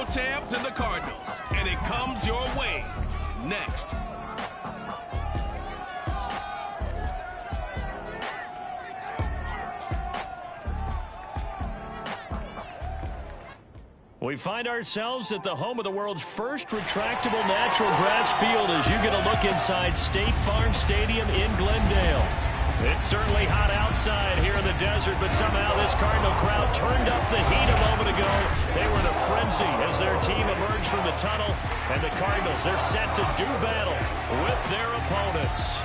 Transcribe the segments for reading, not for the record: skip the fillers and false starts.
World champs and the Cardinals, and it comes your way next. We find ourselves at the home of the world's first retractable natural grass field as you get a look inside State Farm Stadium in Glendale. It's certainly hot outside here in the desert, but somehow this Cardinal crowd turned up the heat a moment ago. They were in a frenzy as their team emerged from the tunnel, and the Cardinals, they're set to do battle with their opponents.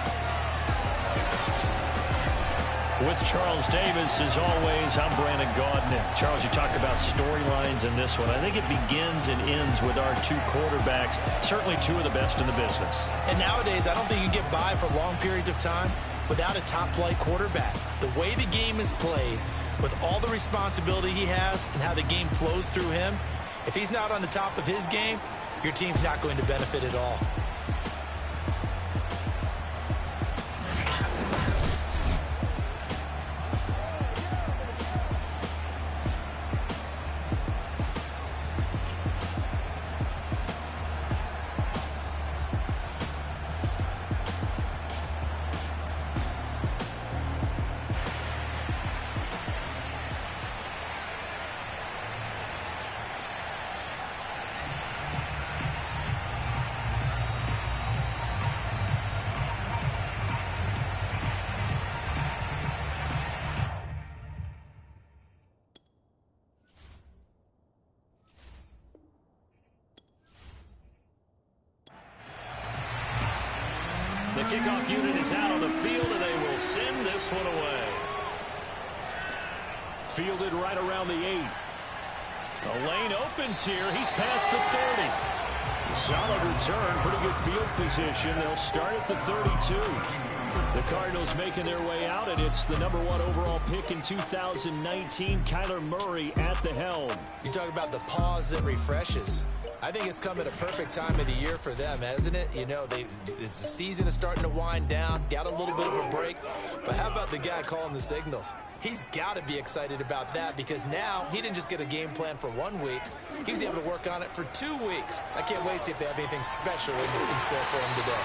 With Charles Davis, as always, I'm Brandon Gaudin. Charles, you talk about storylines in this one. I think it begins and ends with our two quarterbacks, certainly two of the best in the business. And nowadays, I don't think you can get by for long periods of time without a top-flight quarterback. The way the game is played, with all the responsibility he has and how the game flows through him, if he's not on the top of his game, your team's not going to benefit at all. The kickoff unit is out on the field, and they will send this one away. Fielded right around the 8. The lane opens here. He's past the 30. Solid return, pretty good field position. They'll start at the 32. The Cardinals making their way out, and it's the #1 overall pick in 2019, Kyler Murray at the helm. You talk about the pause that refreshes. I think it's come at a perfect time of the year for them, hasn't it? You know, it's the season is starting to wind down, got a little bit of a break. But how about the guy calling the signals? He's got to be excited about that because now he didn't just get a game plan for 1 week. He was able to work on it for 2 weeks. I can't wait to see if they have anything special in store for him today.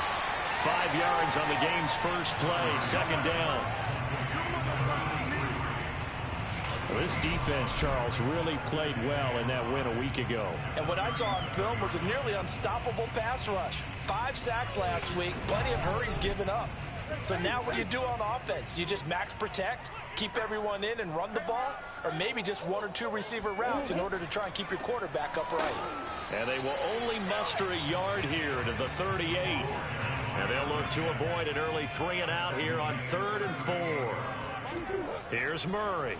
5 yards on the game's first play, second down. This defense, Charles, really played well in that win a week ago. And what I saw on film was a nearly unstoppable pass rush. 5 sacks last week, plenty of hurries given up. So now what do you do on offense? You just max protect, keep everyone in and run the ball, or maybe just 1 or 2 receiver routes in order to try and keep your quarterback upright. And they will only muster a yard here to the 38. And they'll look to avoid an early 3 and out here on 3rd and 4. Here's Murray.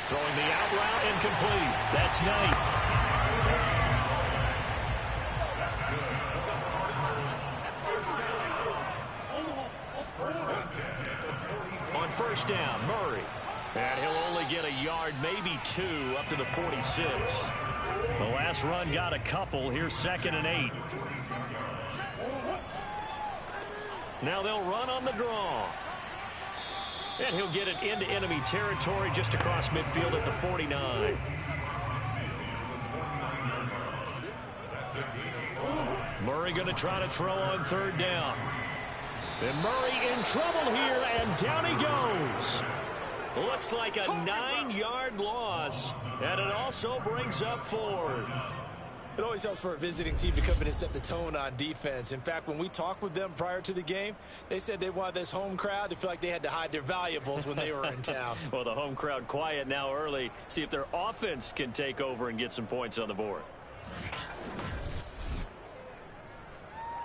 Throwing the out route incomplete. That's Knight. On first down, Murray. And he'll only get a yard, maybe 2, up to the 46. The last run got a couple. Here's 2nd and 8. Now they'll run on the draw. And he'll get it into enemy territory just across midfield at the 49. Murray going to try to throw on 3rd down. And Murray in trouble here, and down he goes. Looks like a 9-yard loss, and it also brings up 4th. It always helps for a visiting team to come in and set the tone on defense. In fact, when we talked with them prior to the game, they said they wanted this home crowd to feel like they had to hide their valuables when they were in town. Well, the home crowd quiet now early. See if their offense can take over and get some points on the board.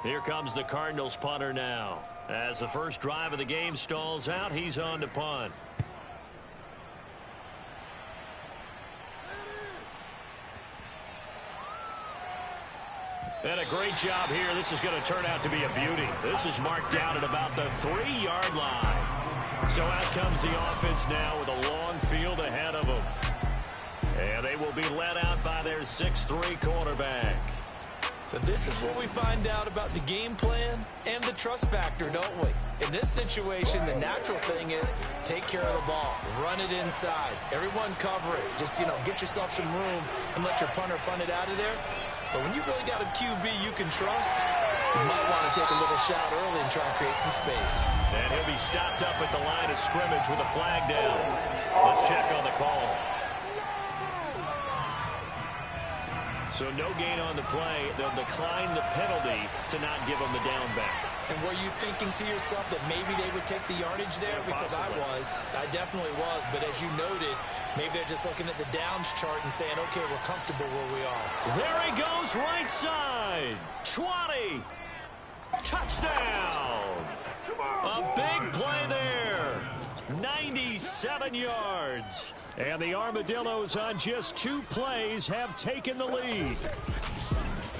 Here comes the Cardinals punter now. As the first drive of the game stalls out, he's on to punt. And a great job here. This is going to turn out to be a beauty. This is marked down at about the 3-yard line. So out comes the offense now with a long field ahead of them. And they will be led out by their 6'3" quarterback. So this is what we find out about the game plan and the trust factor, don't we? In this situation, the natural thing is take care of the ball, run it inside, everyone cover it. Just, get yourself some room and let your punter punt it out of there. But when you really got a QB you can trust, you might want to take a little shot early and try and create some space. And he'll be stopped up at the line of scrimmage with a flag down. Let's check on the call. So no gain on the play. They'll decline the penalty to not give them the down back. And were you thinking to yourself that maybe they would take the yardage there? Because I definitely was. But as you noted, maybe they're just looking at the downs chart and saying, okay, we're comfortable where we are. There he goes, right side. 20. Touchdown. A big play there. 97 yards. And the Armadillos on just 2 plays have taken the lead.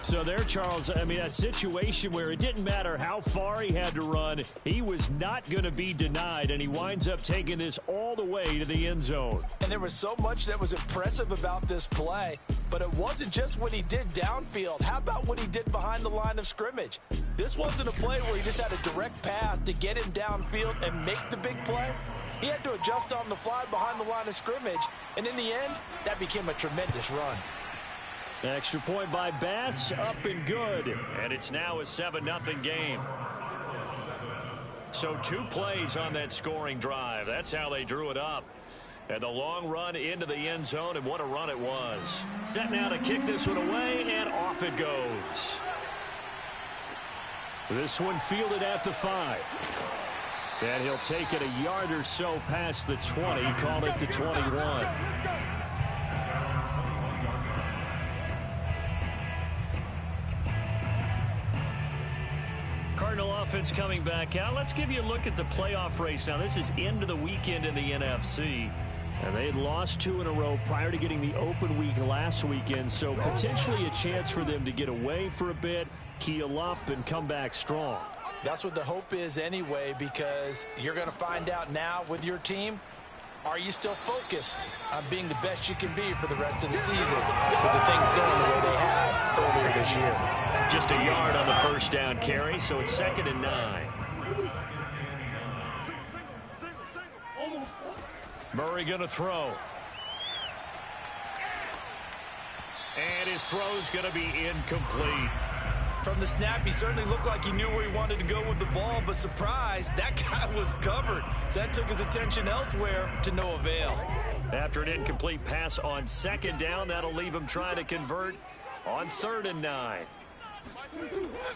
So there, Charles, I mean, a situation where it didn't matter how far he had to run, he was not going to be denied, and he winds up taking this all the way to the end zone. And there was so much that was impressive about this play, but it wasn't just what he did downfield. How about what he did behind the line of scrimmage? This wasn't a play where he just had a direct path to get him downfield and make the big play. He had to adjust on the fly behind the line of scrimmage, and in the end, that became a tremendous run. Extra point by Bass, up and good. And it's now a 7-0 game. So 2 plays on that scoring drive. That's how they drew it up. And the long run into the end zone, and what a run it was. Set now to kick this one away, and off it goes. This one fielded at the 5. And he'll take it a yard or so past the 20, call it the 21. Cardinal offense coming back out. Let's give you a look at the playoff race. Now, this is into the weekend in the NFC. And they had lost 2 in a row prior to getting the open week last weekend. So potentially a chance for them to get away for a bit, keel up, and come back strong. That's what the hope is anyway, because you're going to find out now with your team, are you still focused on being the best you can be for the rest of the season with the things going the way they have earlier this year? Just a yard on the first down carry, so it's 2nd and 9. Murray going to throw. And his throw's going to be incomplete. From the snap, he certainly looked like he knew where he wanted to go with the ball, but surprise, that guy was covered. So that took his attention elsewhere to no avail. After an incomplete pass on 2nd down, that'll leave him trying to convert on 3rd and 9.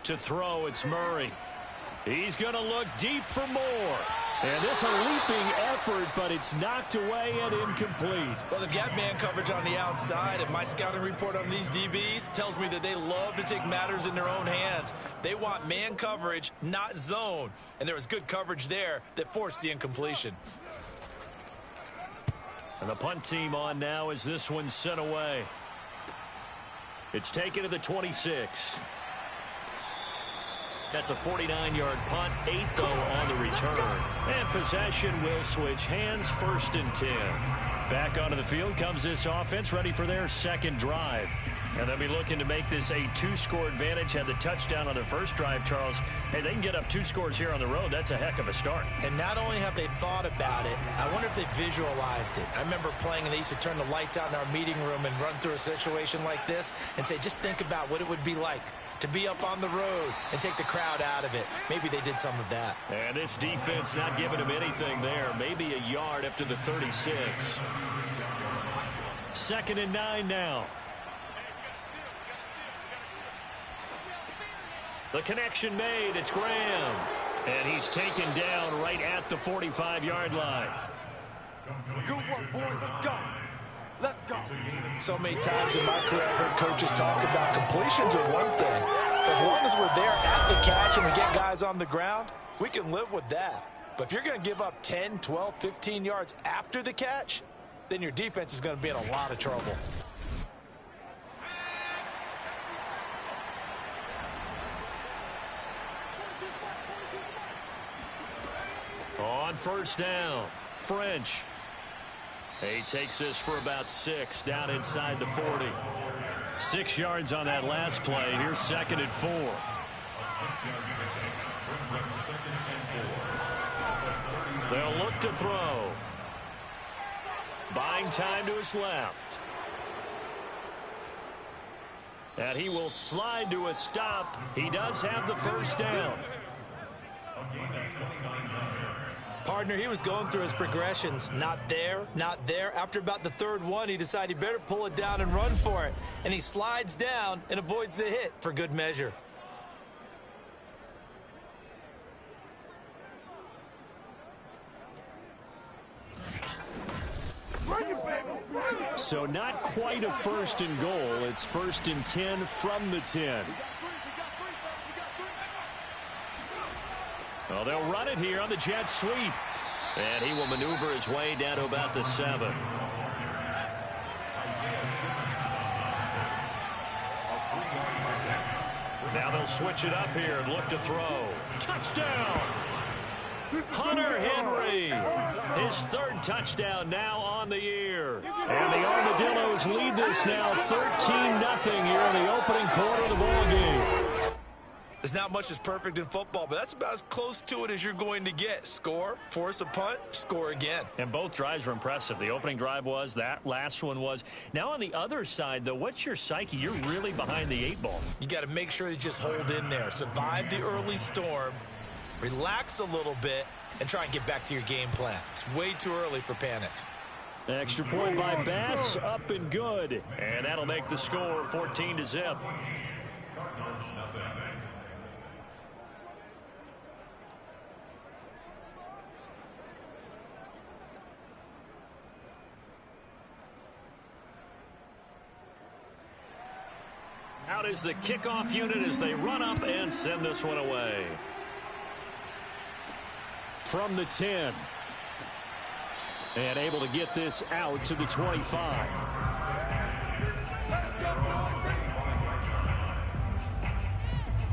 To throw, it's Murray. He's going to look deep for more. And this a leaping effort, but it's knocked away and incomplete. Well, they've got man coverage on the outside, and my scouting report on these DBs tells me that they love to take matters in their own hands. They want man coverage, not zone. And there was good coverage there that forced the incompletion. And the punt team on now as this one's sent away. It's taken to the 26. That's a 49-yard punt, 8 though on the return. And possession will switch hands, 1st and 10. Back onto the field comes this offense, ready for their 2nd drive. And they'll be looking to make this a 2-score advantage. Had the touchdown on their first drive, Charles. Hey, they can get up 2 scores here on the road. That's a heck of a start. And not only have they thought about it, I wonder if they visualized it. I remember playing, and they used to turn the lights out in our meeting room and run through a situation like this and say, just think about what it would be like to be up on the road and take the crowd out of it. Maybe they did some of that. And this defense not giving him anything there. Maybe a yard up to the 36. 2nd and 9 now. The connection made. It's Graham. And he's taken down right at the 45-yard line. Good work, boys. Let's go. Let's go. So many times in my career, I've heard coaches talk about completions are one thing. As long as we're there at the catch and we get guys on the ground, we can live with that. But if you're going to give up 10, 12, 15 yards after the catch, then your defense is going to be in a lot of trouble. On 1st down, French. He takes this for about 6 down inside the 40. 6 yards on that last play. Here's 2nd and 4. They'll look to throw. Buying time to his left. And he will slide to a stop. He does have the first down. Partner, he was going through his progressions. Not there, not there. After about the 3rd one, he decided he better pull it down and run for it. And he slides down and avoids the hit for good measure. So not quite a 1st and goal. It's 1st and 10 from the 10. Well, they'll run it here on the jet sweep. And he will maneuver his way down to about the 7. Now they'll switch it up here and look to throw. Touchdown! Hunter Henry, his 3rd touchdown now on the year. And the Armadillos lead this now 13-0 here in the opening quarter of the ball game. There's not much that's perfect in football, but that's about as close to it as you're going to get. Score, force a punt, score again. And both drives were impressive. The opening drive was, that last one was. Now on the other side, though, what's your psyche? You're really behind the 8 ball. You got to make sure you just hold in there. Survive the early storm, relax a little bit, and try and get back to your game plan. It's way too early for panic. Extra point by Bass, up and good. And that'll make the score 14-0. Out is the kickoff unit as they run up and send this one away. From the 10. And able to get this out to the 25.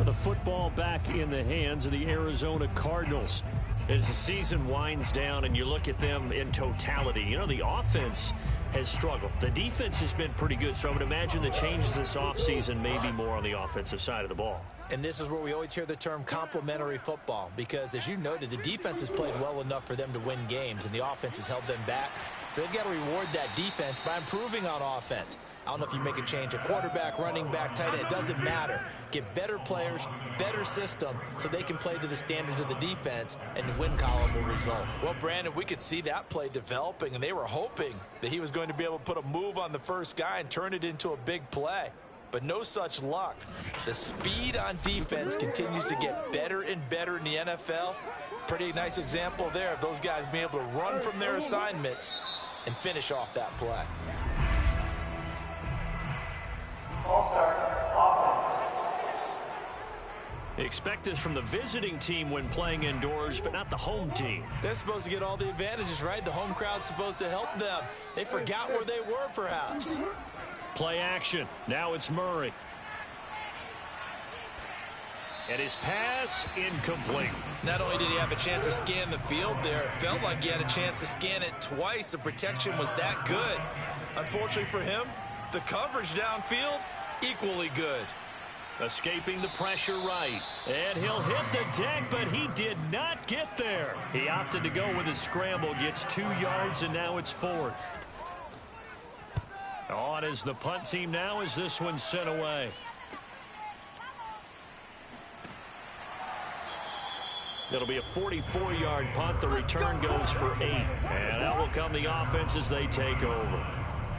The football back in the hands of the Arizona Cardinals. As the season winds down and you look at them in totality, you know, the offense has struggled. The defense has been pretty good, so I would imagine the changes this offseason may be more on the offensive side of the ball. And this is where we always hear the term complementary football, because as you noted, the defense has played well enough for them to win games, and the offense has held them back. So they've got to reward that defense by improving on offense. I don't know if you make a change, a quarterback, running back, tight end, it doesn't matter. Get better players, better system, so they can play to the standards of the defense, and the win column will result. Well, Brandon, we could see that play developing, and they were hoping that he was going to be able to put a move on the first guy and turn it into a big play. But no such luck. The speed on defense continues to get better and better in the NFL. Pretty nice example there of those guys being able to run from their assignments and finish off that play. Expect this from the visiting team when playing indoors, but not the home team. They're supposed to get all the advantages, right? The home crowd's supposed to help them. They forgot where they were, perhaps. Play action. Now it's Murray. And his pass incomplete. Not only did he have a chance to scan the field there, it felt like he had a chance to scan it twice. The protection was that good. Unfortunately for him, the coverage downfield, equally good. Escaping the pressure right. And he'll hit the deck, but he did not get there. He opted to go with a scramble, gets 2 yards, and now it's 4th. On is the punt team now as this one's sent away. It'll be a 44-yard punt. The return goes for 8. And out will come the offense as they take over.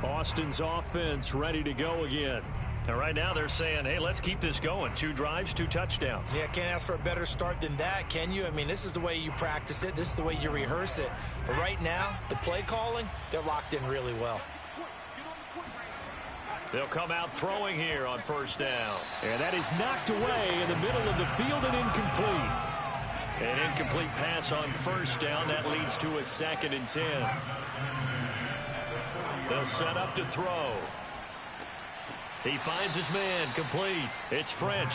Austin's offense ready to go again. And right now they're saying, hey, let's keep this going. 2 drives, 2 touchdowns. Yeah, can't ask for a better start than that, can you? I mean, this is the way you practice it. This is the way you rehearse it. But right now, the play calling, they're locked in really well. They'll come out throwing here on first down. And that is knocked away in the middle of the field and incomplete. An incomplete pass on first down. That leads to a 2nd and 10. They'll set up to throw. He finds his man, complete. It's French.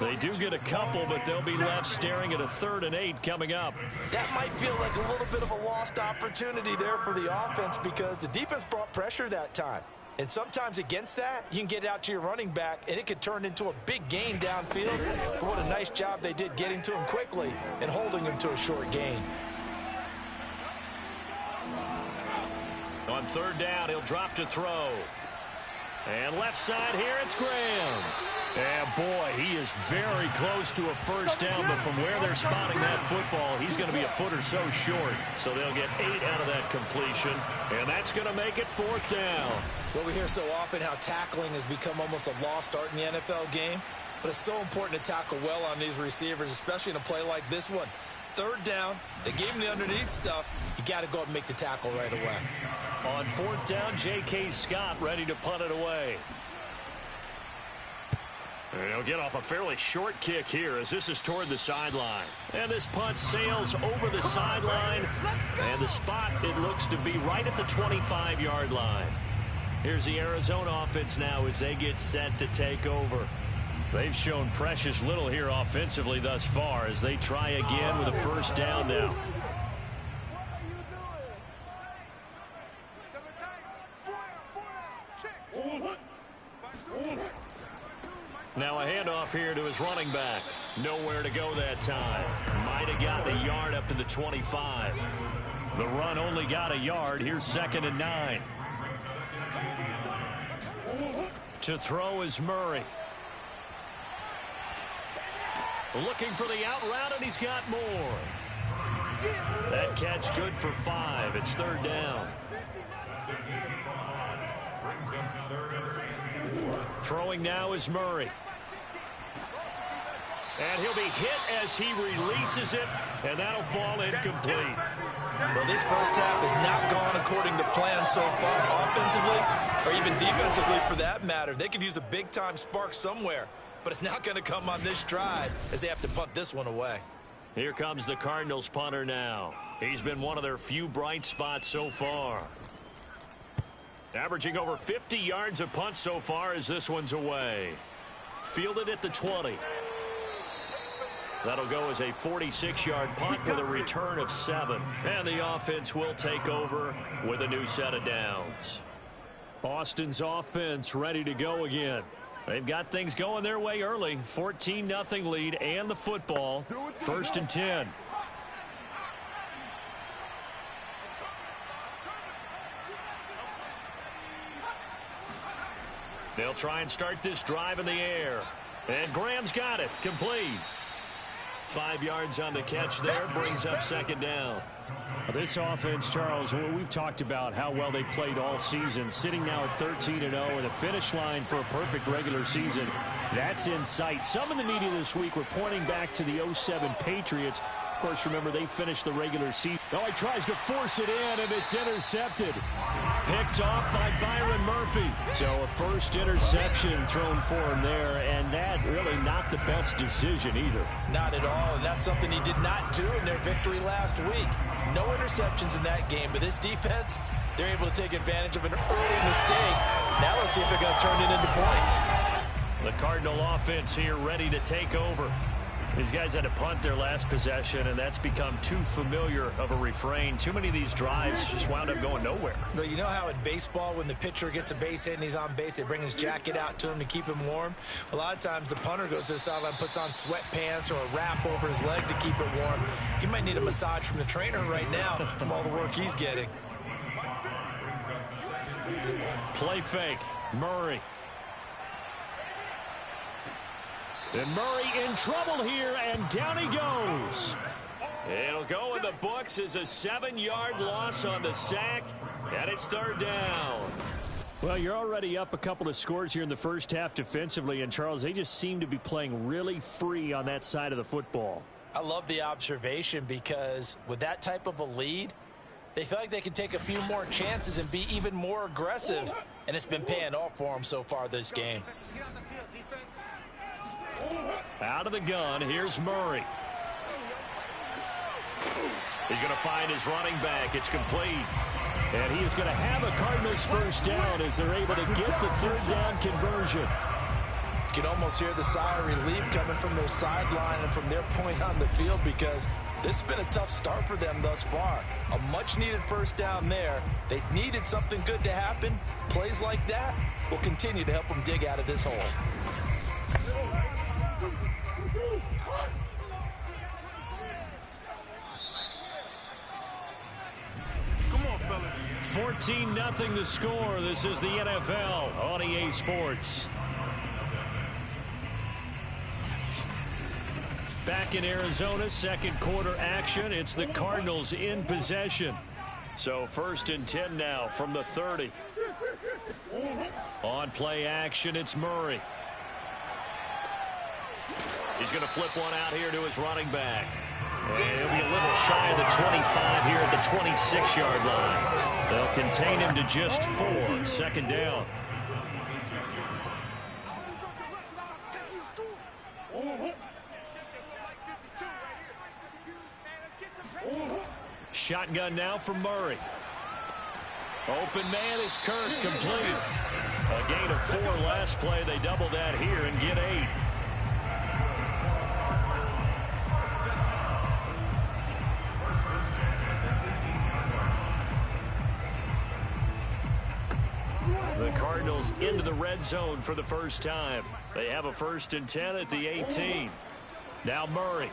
They do get a couple, but they'll be left staring at a 3rd and 8 coming up. That might feel like a little bit of a lost opportunity there for the offense because the defense brought pressure that time. And sometimes against that, you can get it out to your running back, and it could turn into a big gain downfield. But what a nice job they did getting to him quickly and holding him to a short gain. On third down, he'll drop to throw. And left side here, it's Graham. And boy, he is very close to a first down, but from where they're spotting that football, he's going to be a foot or so short. So they'll get 8 out of that completion, and that's going to make it fourth down. Well, we hear so often how tackling has become almost a lost art in the NFL game, but it's so important to tackle well on these receivers, especially in a play like this one. Third down, they gave him the underneath stuff. You got to go and make the tackle right away. On fourth down, J.K. Scott ready to punt it away. And he'll get off a fairly short kick here as this is toward the sideline. And this punt sails over the sideline. And the spot, it looks to be right at the 25-yard line. Here's the Arizona offense now as they get set to take over. They've shown precious little here offensively thus far as they try again with a first down now. Now a handoff here to his running back. Nowhere to go that time. Might have gotten a yard up to the 25. The run only got a yard. Here's 2nd and 9. To throw is Murray. Looking for the out route, and he's got more. That catch good for 5. It's third down. Throwing now is Murray. And he'll be hit as he releases it, and that'll fall incomplete. Well, this first half has not gone according to plan so far, offensively or even defensively for that matter. They could use a big-time spark somewhere, but it's not going to come on this drive as they have to punt this one away. Here comes the Cardinals punter now. He's been one of their few bright spots so far. Averaging over 50 yards a punt so far as this one's away. Fielded at the 20. That'll go as a 46-yard punt with a return of 7. And the offense will take over with a new set of downs. Austin's offense ready to go again. They've got things going their way early. 14-0 lead and the football. 1st and 10. They'll try and start this drive in the air. And Graham's got it. Complete. 5 yards on the catch there. Brings up 2nd down. This offense, Charles, we've talked about how well they played all season. Sitting now at 13-0 and a finish line for a perfect regular season. That's in sight. Some in the media this week were pointing back to the 07 Patriots. Of course, remember, they finished the regular season. Oh, he tries to force it in, and it's intercepted. Picked off by Byron Murphy. So a first interception thrown for him there, and that really not the best decision either. Not at all, and that's something he did not do in their victory last week. No interceptions in that game, but this defense, they're able to take advantage of an early mistake. Now let's see if they're going to turn it into points. The Cardinal offense here ready to take over. These guys had to punt their last possession, and that's become too familiar of a refrain. Too many of these drives just wound up going nowhere. But you know how in baseball, when the pitcher gets a base hit and he's on base, they bring his jacket out to him to keep him warm? A lot of times the punter goes to the sideline, puts on sweatpants or a wrap over his leg to keep it warm. He might need a massage from the trainer right now from all the work he's getting. Play fake. Murray. And Murray in trouble here, and down he goes. It'll go in the books as a 7-yard loss on the sack, and it's third down. Well, you're already up a couple of scores here in the first half defensively, and Charles, they just seem to be playing really free on that side of the football. I love the observation because with that type of a lead, they feel like they can take a few more chances and be even more aggressive, and it's been paying off for them so far this game. Out of the gun, here's Murray. He's going to find his running back. It's complete. And he is going to have a Cardinals first down as they're able to get the third down conversion. You can almost hear the sigh of relief coming from their sideline and from their point on the field because This has been a tough start for them thus far. A much-needed first down there. They needed something good to happen. Plays like that will continue to help them dig out of this hole. Come on, fellas. 14-0 the score. This is the NFL on EA Sports. Back in Arizona, second quarter action. It's the Cardinals in possession. So 1st and 10 now from the 30. On play action, it's Murray. He's going to flip one out here to his running back. And he'll be a little shy of the 25 here at the 26-yard line. They'll contain him to just 4. 2nd down. Shotgun now for Murray. Open man is Kirk, complete. A gain of 4 last play. They double that here and get 8. The Cardinals into the red zone for the first time. They have a 1st and 10 at the 18. Now Murray.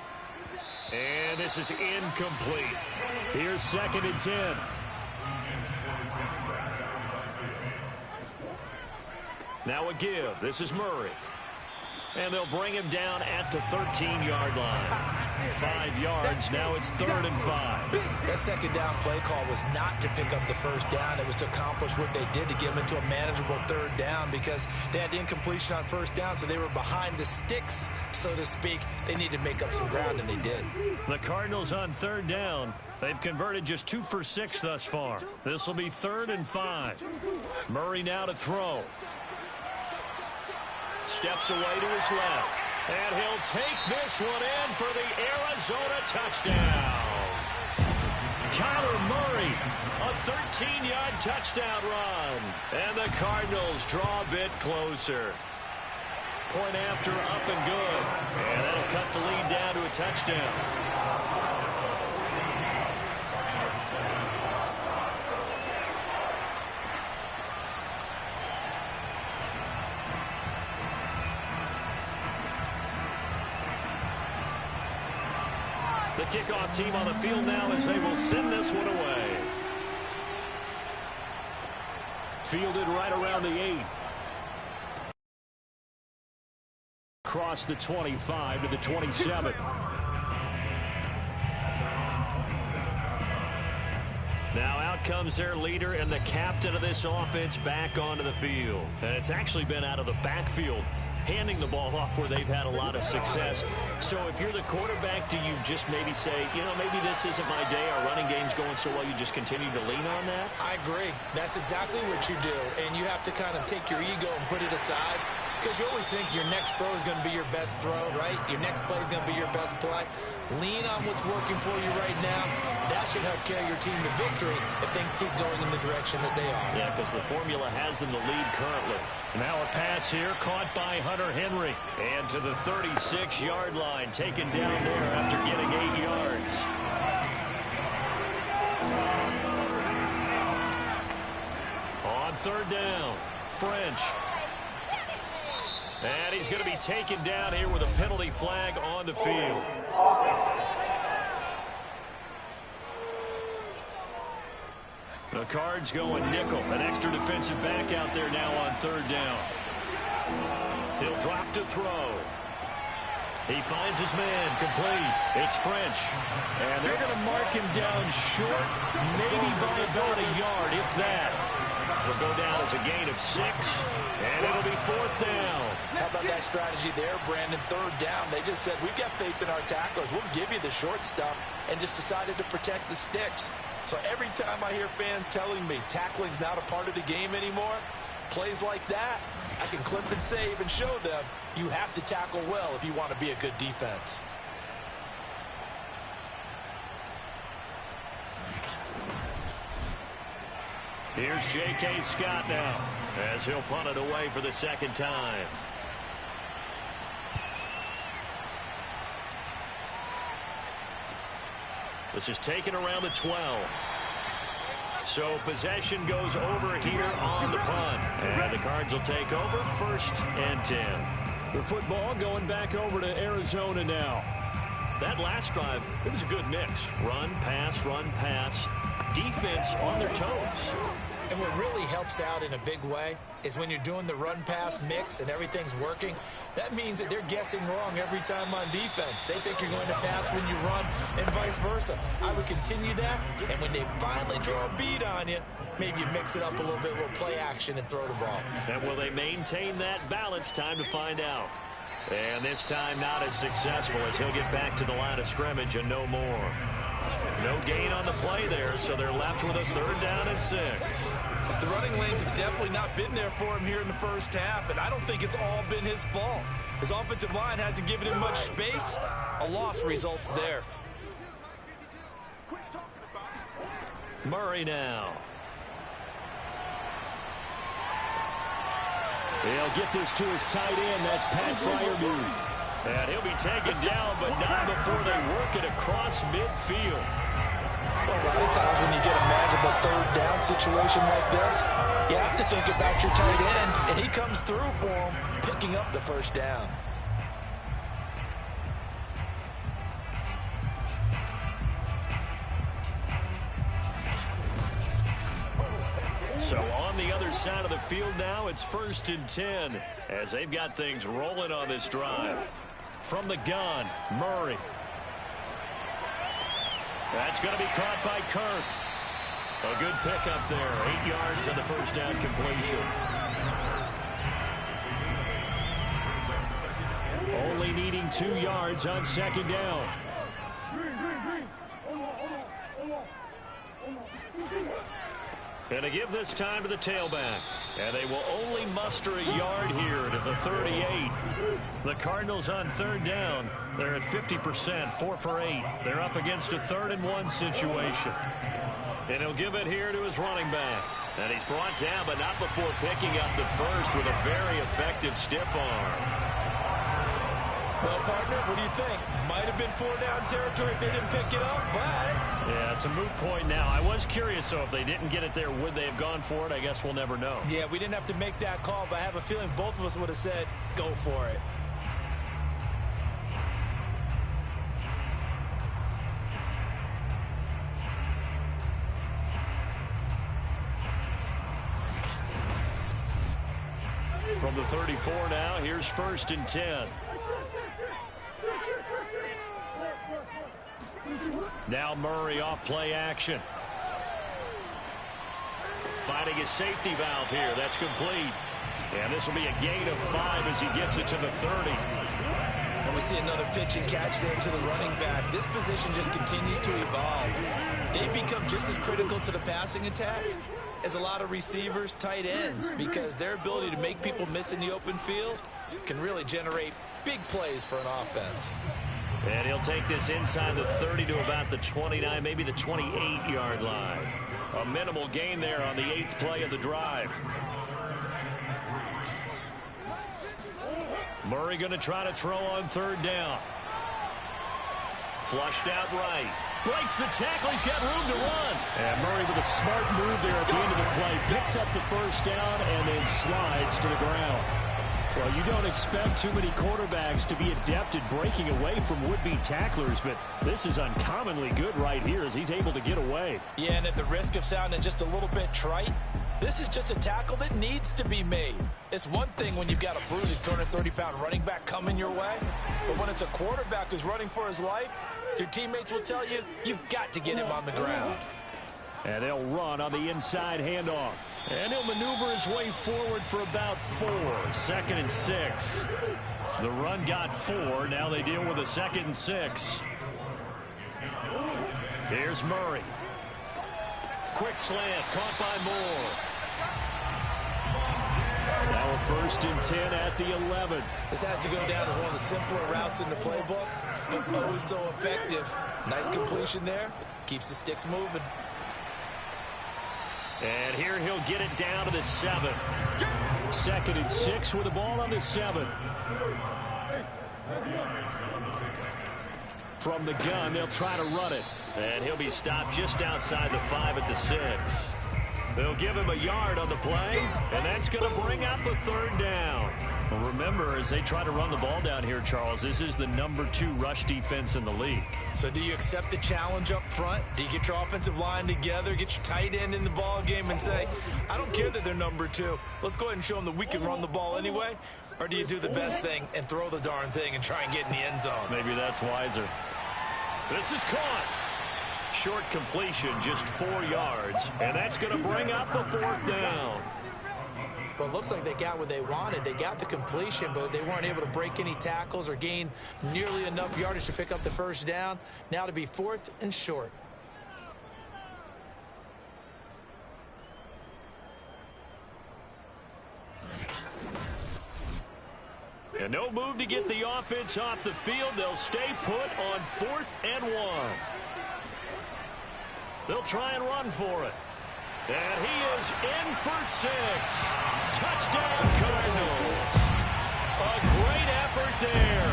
And this is incomplete. Here's 2nd and 10. Now a give. This is Murray. And they'll bring him down at the 13-yard line. 5 yards. Now it's 3rd and 5. That 2nd down play call was not to pick up the first down. It was to accomplish what they did to get them into a manageable 3rd down because they had incompletion on 1st down, so they were behind the sticks, so to speak. They needed to make up some ground, and they did. The Cardinals on 3rd down. They've converted just 2 for 6 thus far. This will be 3rd and 5. Murray now to throw. Steps away to his left. And he'll take this one in for the Arizona touchdown. Kyler Murray, a 13-yard touchdown run. And the Cardinals draw a bit closer. Point after, up and good. And that'll cut the lead down to a touchdown. The kickoff team on the field now as they will send this one away. Fielded right around the 8. Across the 25 to the 27. Now out comes their leader and the captain of this offense back onto the field. And it's actually been out of the backfield, handing the ball off where they've had a lot of success. So if you're the quarterback, do you just maybe say, you know, maybe this isn't my day, our running game's going so well, you just continue to lean on that? I agree. That's exactly what you do. And you have to kind of take your ego and put it aside because you always think your next throw is going to be your best throw, right? Your next play is going to be your best play. Lean on what's working for you right now. That should help carry your team to victory if things keep going in the direction that they are. Yeah, because the formula has them the lead currently. Now a pass here caught by Hunter Henry. And to the 36-yard line, taken down there after getting 8 yards. On 3rd down, French. And he's going to be taken down here with a penalty flag on the field. The Cards going nickel. An extra defensive back out there now on 3rd down. He'll drop to throw. He finds his man, complete. It's French. And they're going to mark him down short, maybe by about a yard, if that. It'll go down as a gain of 6, and it'll be 4th down. How about that strategy there, Brandon? 3rd down. They just said, we've got faith in our tacklers. We'll give you the short stuff, and just decided to protect the sticks. So every time I hear fans telling me tackling's not a part of the game anymore, plays like that, I can clip and save and show them you have to tackle well if you want to be a good defense. Here's J.K. Scott now as he'll punt it away for the 2nd time. This is taken around the 12. So possession goes over here on the punt. And the Cards will take over 1st and 10. The football going back over to Arizona now. That last drive, it was a good mix. Run, pass, defense on their toes. And what really helps out in a big way is when you're doing the run-pass mix and everything's working, that means that they're guessing wrong every time on defense. They think you're going to pass when you run and vice versa. I would continue that, and when they finally draw a beat on you, maybe you mix it up a little bit, a little play action, and throw the ball. And will they maintain that balance? Time to find out. And this time not as successful as he'll get back to the line of scrimmage and no more. No gain on the play there, so they're left with a 3rd down and 6. The running lanes have definitely not been there for him here in the first half, and I don't think it's all been his fault. His offensive line hasn't given him much space. A loss results there. Murray now. He'll get this to his tight end. That's Pat Freiermuth. And he'll be taken down, but not before they work it across midfield. Well, a lot of times when you get a manageable 3rd down situation like this, you have to think about your tight end, and he comes through for him, picking up the 1st down. So on the other side of the field now, it's 1st and 10 as they've got things rolling on this drive. From the gun, Murray. That's going to be caught by Kirk. A good pickup there. 8 yards on the 1st down completion. Only needing 2 yards on 2nd down. Going to give this time to the tailback. And they will only muster a yard here to the 38. The Cardinals on 3rd down. They're at 50%, 4 for 8. They're up against a 3rd and 1 situation. And he'll give it here to his running back. And he's brought down, but not before picking up the 1st with a very effective stiff arm. Well, partner, what do you think? Might have been 4-down territory if they didn't pick it up, but... Yeah, it's a moot point now. I was curious, so if they didn't get it there, would they have gone for it? I guess we'll never know. Yeah, we didn't have to make that call, but I have a feeling both of us would have said, go for it. From the 34 now, here's 1st and 10. Now Murray off play action. Finding his safety valve here. That's complete. And this will be a gain of 5 as he gets it to the 30. And we see another pitch and catch there to the running back. This position just continues to evolve. They become just as critical to the passing attack as a lot of receivers, tight ends, because their ability to make people miss in the open field can really generate big plays for an offense. And he'll take this inside the 30 to about the 29, maybe the 28-yard line. A minimal gain there on the 8th play of the drive. Murray going to try to throw on 3rd down. Flushed out right. Breaks the tackle. He's got room to run. And Murray with a smart move there at the end of the play. Picks up the 1st down and then slides to the ground. Well, you don't expect too many quarterbacks to be adept at breaking away from would-be tacklers, but this is uncommonly good right here as he's able to get away. Yeah, and at the risk of sounding just a little bit trite, this is just a tackle that needs to be made. It's one thing when you've got a bruising 230-pound running back coming your way, but when it's a quarterback who's running for his life, your teammates will tell you, you've got to get him on the ground. And they'll run on the inside handoff. And he'll maneuver his way forward for about 4. 2nd and 6. The run got 4. Now they deal with a 2nd and 6. Here's Murray. Quick slant, caught by Moore. Now a 1st and 10 at the 11. This has to go down as one of the simpler routes in the playbook, but oh so effective. Nice completion there. Keeps the sticks moving. And here he'll get it down to the 7. 2nd and 6 with the ball on the 7. from the gun. They'll try to run it. And he'll be stopped just outside the 5 at the 6. They'll give him a yard on the play, and that's going to bring up a third down. Well, remember, as they try to run the ball down here, Charles, this is the number 2 rush defense in the league. So do you accept the challenge up front? Do you get your offensive line together, get your tight end in the ball game and say, I don't care that they're number 2. Let's go ahead and show them that we can run the ball anyway? Or do you do the best thing and throw the darn thing and try and get in the end zone? Maybe that's wiser. This is caught. Short completion, just 4 yards, and that's going to bring up a 4th down. Well, it looks like they got what they wanted. They got the completion, but they weren't able to break any tackles or gain nearly enough yardage to pick up the first down. Now to be 4th and short. And no move to get the offense off the field. They'll stay put on 4th and 1. They'll try and run for it. And he is in for 6. Touchdown, Cardinals. A great effort there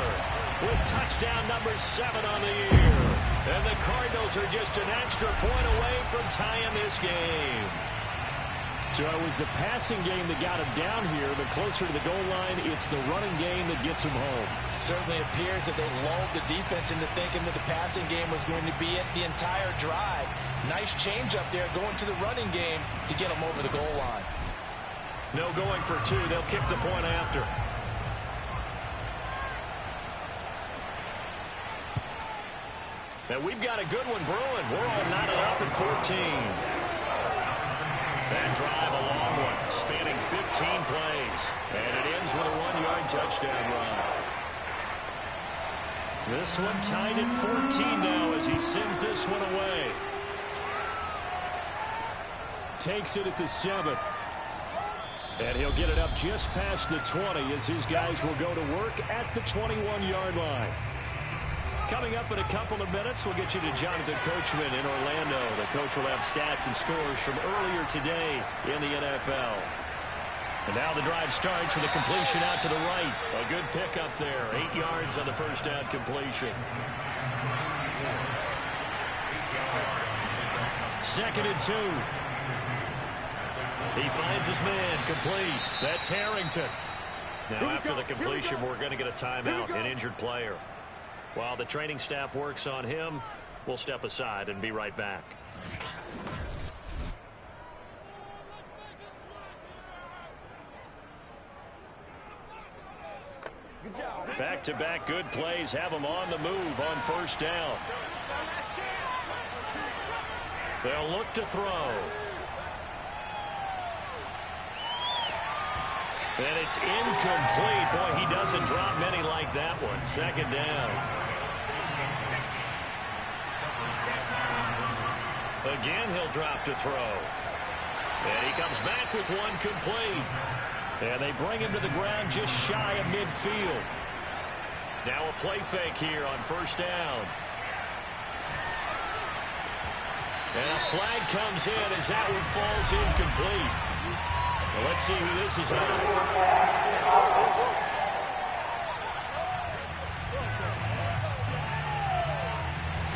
with touchdown number 7 on the year. And the Cardinals are just an extra point away from tying this game. So it was the passing game that got him down here, but closer to the goal line, it's the running game that gets him home. Certainly appears that they lulled the defense into thinking that the passing game was going to be it the entire drive. Nice change up there going to the running game to get them over the goal line. No going for 2. They'll kick the point after. And we've got a good one brewing. We're all knotted up at 14. That drive, a long one, spanning 15 plays. And it ends with a 1-yard touchdown run. This one tied at 14 now as he sends this one away. Takes it at the 7. And he'll get it up just past the 20 as his guys will go to work at the 21-yard line. Coming up in a couple of minutes, we'll get you to Jonathan Coachman in Orlando. The coach will have stats and scores from earlier today in the NFL. And now the drive starts with a completion out to the right. A good pickup there. 8 yards on the first down completion. 2nd and 2. He finds his man complete. That's Harrington. Now after the completion, we're going to get a timeout, an injured player. While the training staff works on him, we'll step aside and be right back. Back-to-back good plays have them on the move on first down. They'll look to throw. And it's incomplete. Boy, he doesn't drop many like that one. 2nd down. Again, he'll drop to throw. And he comes back with one complete. And they bring him to the ground just shy of midfield. Now a play fake here on first down. And a flag comes in as that one falls incomplete. Well, let's see who this is on.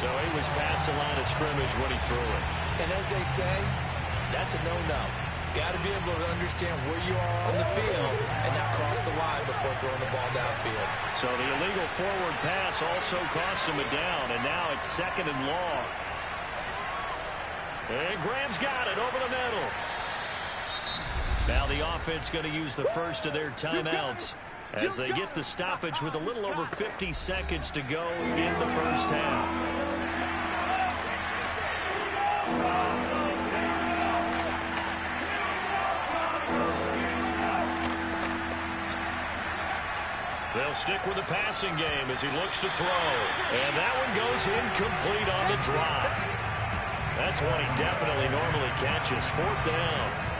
So he was past the line of scrimmage when he threw it. And as they say, that's a no-no. Got to be able to understand where you are on the field and not cross the line before throwing the ball downfield. So the illegal forward pass also costs him a down, and now it's 2nd and long. And Graham's got it over the middle. Now the offense going to use the first of their timeouts as they get the stoppage with a little over 50 seconds to go in the first half. They'll stick with the passing game as he looks to throw. And that one goes incomplete on the drop. That's one he definitely normally catches. 4th down.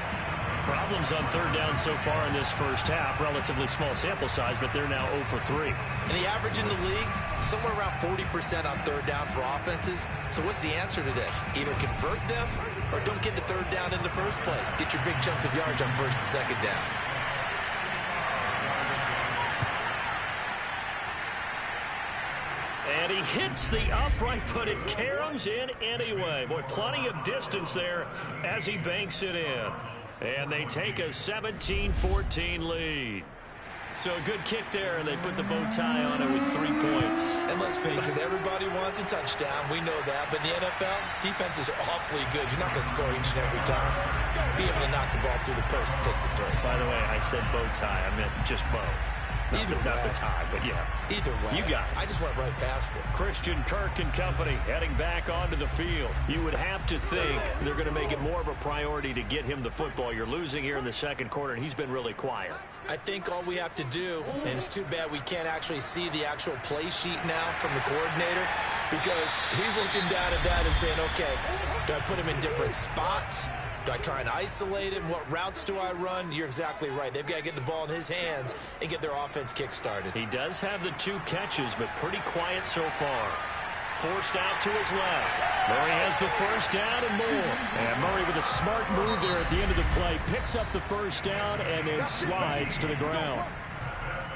Problems on 3rd down so far in this first half. Relatively small sample size, but they're now 0 for 3. And the average in the league, somewhere around 40% on 3rd down for offenses. So what's the answer to this? Either convert them or don't get to 3rd down in the first place. Get your big chunks of yards on 1st and 2nd down. And he hits the upright, but it caroms in anyway. Boy, plenty of distance there as he banks it in. And they take a 17-14 lead. So a good kick there, and they put the bow tie on it with 3 points. And let's face it, everybody wants a touchdown. We know that. But in the NFL, defenses are awfully good. You're not going to score each and every time. Be able to knock the ball through the post and take the throw. By the way, I said bow tie. I meant just bow. Not the tie, but yeah. Either way. You got it. I just went right past it. Christian Kirk and company heading back onto the field. You would have to think they're going to make it more of a priority to get him the football. You're losing here in the second quarter, and he's been really quiet. I think all we have to do, and it's too bad we can't actually see the actual play sheet now from the coordinator, because he's looking down at that and saying, okay, do I put him in different spots? Do I try and isolate him? What routes do I run? You're exactly right. They've got to get the ball in his hands and get their offense kick-started. He does have the 2 catches, but pretty quiet so far. Forced out to his left. Murray has the first down and more. And Murray with a smart move there at the end of the play. Picks up the first down and then slides to the ground.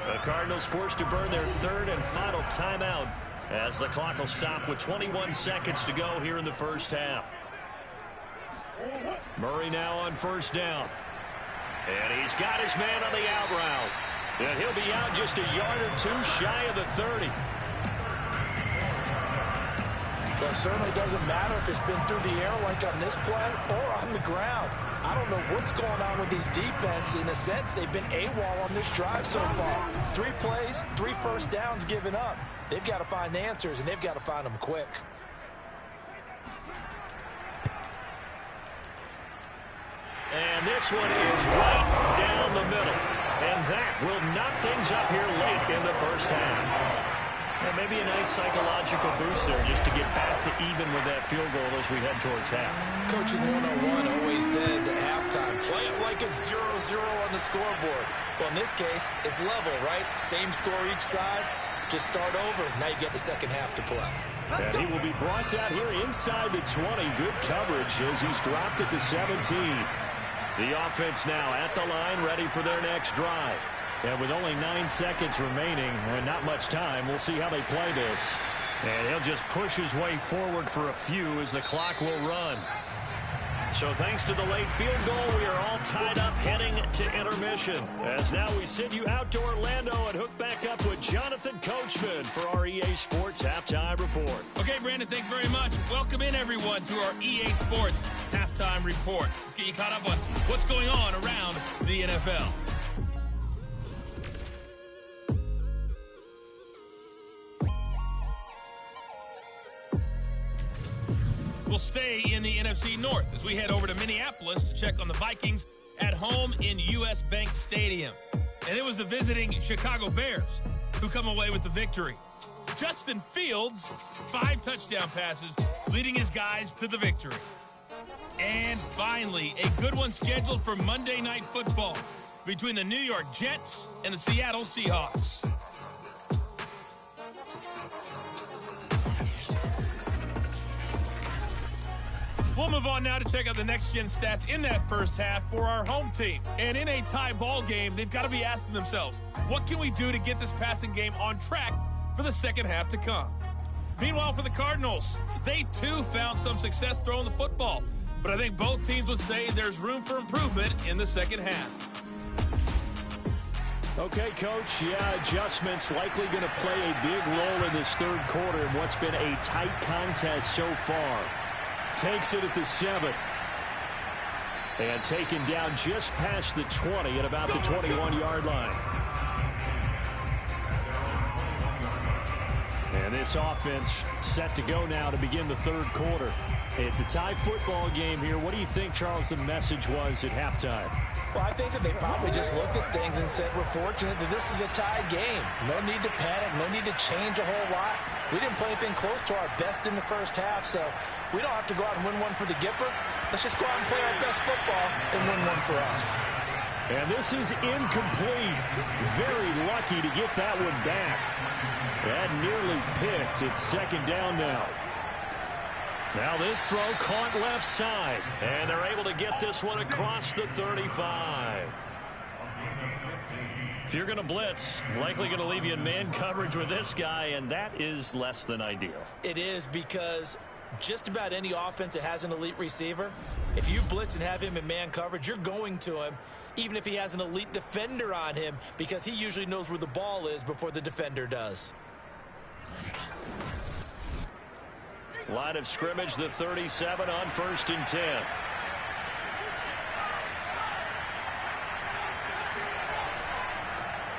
The Cardinals forced to burn their 3rd and final timeout as the clock will stop with 21 seconds to go here in the first half. Murray now on first down. And he's got his man on the out route. And he'll be out just a yard or 2 shy of the 30. Well, it certainly doesn't matter if it's been through the air like on this play or on the ground. I don't know what's going on with these defense. In a sense, they've been AWOL on this drive so far. 3 plays, 3 first downs given up. They've got to find answers, and they've got to find them quick. And this one is right down the middle. And that will knock things up here late in the first half. And maybe a nice psychological boost there just to get back to even with that field goal as we head towards half. Coaching 101 always says at halftime, play it like it's 0-0 on the scoreboard. Well, in this case, it's level, right? Same score each side. Just start over. Now you get the second half to play. And he will be brought down here inside the 20. Good coverage as he's dropped at the 17. The offense now at the line, ready for their next drive. And with only 9 seconds remaining and not much time, we'll see how they play this. And he'll just push his way forward for a few as the clock will run. So thanks to the late field goal, we are all tied up heading to intermission. As now we send you out to Orlando and hook back up with Jonathan Coachman for our EA Sports Halftime Report. Okay, Brandon, thanks very much. Welcome in, everyone, to our EA Sports Halftime Report. Let's get you caught up on what's going on around the NFL. We'll stay in the NFC North as we head over to Minneapolis to check on the Vikings at home in U.S. Bank Stadium. And it was the visiting Chicago Bears who come away with the victory. Justin Fields, 5 touchdown passes, leading his guys to the victory. And finally, a good one scheduled for Monday Night Football between the New York Jets and the Seattle Seahawks. We'll move on now to check out the next-gen stats in that first half for our home team. And in a tie ball game, they've got to be asking themselves, what can we do to get this passing game on track for the second half to come? Meanwhile, for the Cardinals, they too found some success throwing the football. But I think both teams would say there's room for improvement in the second half. Okay, Coach, adjustments likely going to play a big role in this third quarter in what's been a tight contest so far. Takes it at the 7. And taken down just past the 20 at about the 21-yard line. And this offense set to go now to begin the third quarter. It's a tie football game here. What do you think, Charles, the message was at halftime? Well, I think that they probably just looked at things and said, we're fortunate that this is a tie game. No need to panic, no need to change a whole lot. We didn't play anything close to our best in the first half, so we don't have to go out and win one for the Gipper. Let's just go out and play our best football and win one for us. And this is incomplete. Very lucky to get that one back. That nearly picked. It's second down now. Now this throw caught left side. And they're able to get this one across the 35. If you're going to blitz, likely going to leave you in man coverage with this guy, and that is less than ideal. It is, because just about any offense that has an elite receiver, if you blitz and have him in man coverage, you're going to him, even if he has an elite defender on him, because he usually knows where the ball is before the defender does. Line of scrimmage, the 37 on 1st and 10.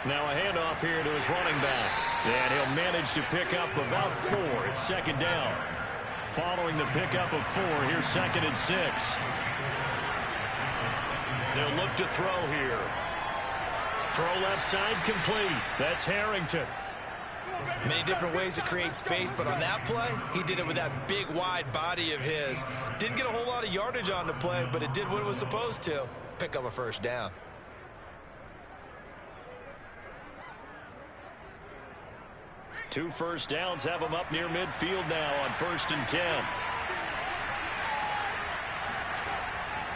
Now a handoff here to his running back. And he'll manage to pick up about 4. It's 2nd down. Following the pickup of 4, here's 2nd and 6. They'll look to throw here. Throw left side complete. That's Harrington. Many different ways to create space, but on that play, he did it with that big, wide body of his. Didn't get a whole lot of yardage on the play, but it did what it was supposed to. Pick up a 1st down. Two 1st downs have him up near midfield now on 1st and 10.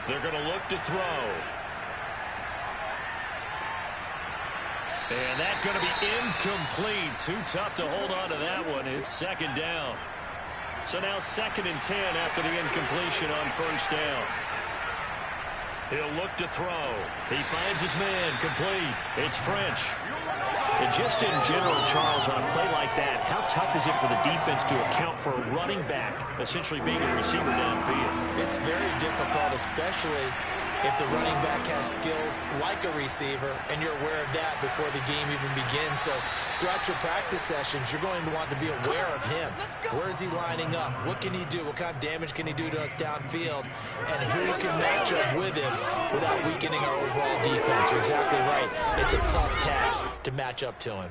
They're going to look to throw. And that's going to be incomplete. Too tough to hold on to that one. It's 2nd down. So now 2nd and 10 after the incompletion on 1st down. He'll look to throw. He finds his man complete. It's French. And just in general, Charles, on a play like that, how tough is it for the defense to account for a running back essentially being a receiver downfield? It's very difficult, especially if the running back has skills like a receiver, and you're aware of that before the game even begins. So throughout your practice sessions, you're going to want to be aware of him. Where is he lining up? What can he do? What kind of damage can he do to us downfield? And who can match up with him without weakening our overall defense? You're exactly right. It's a tough task to match up to him.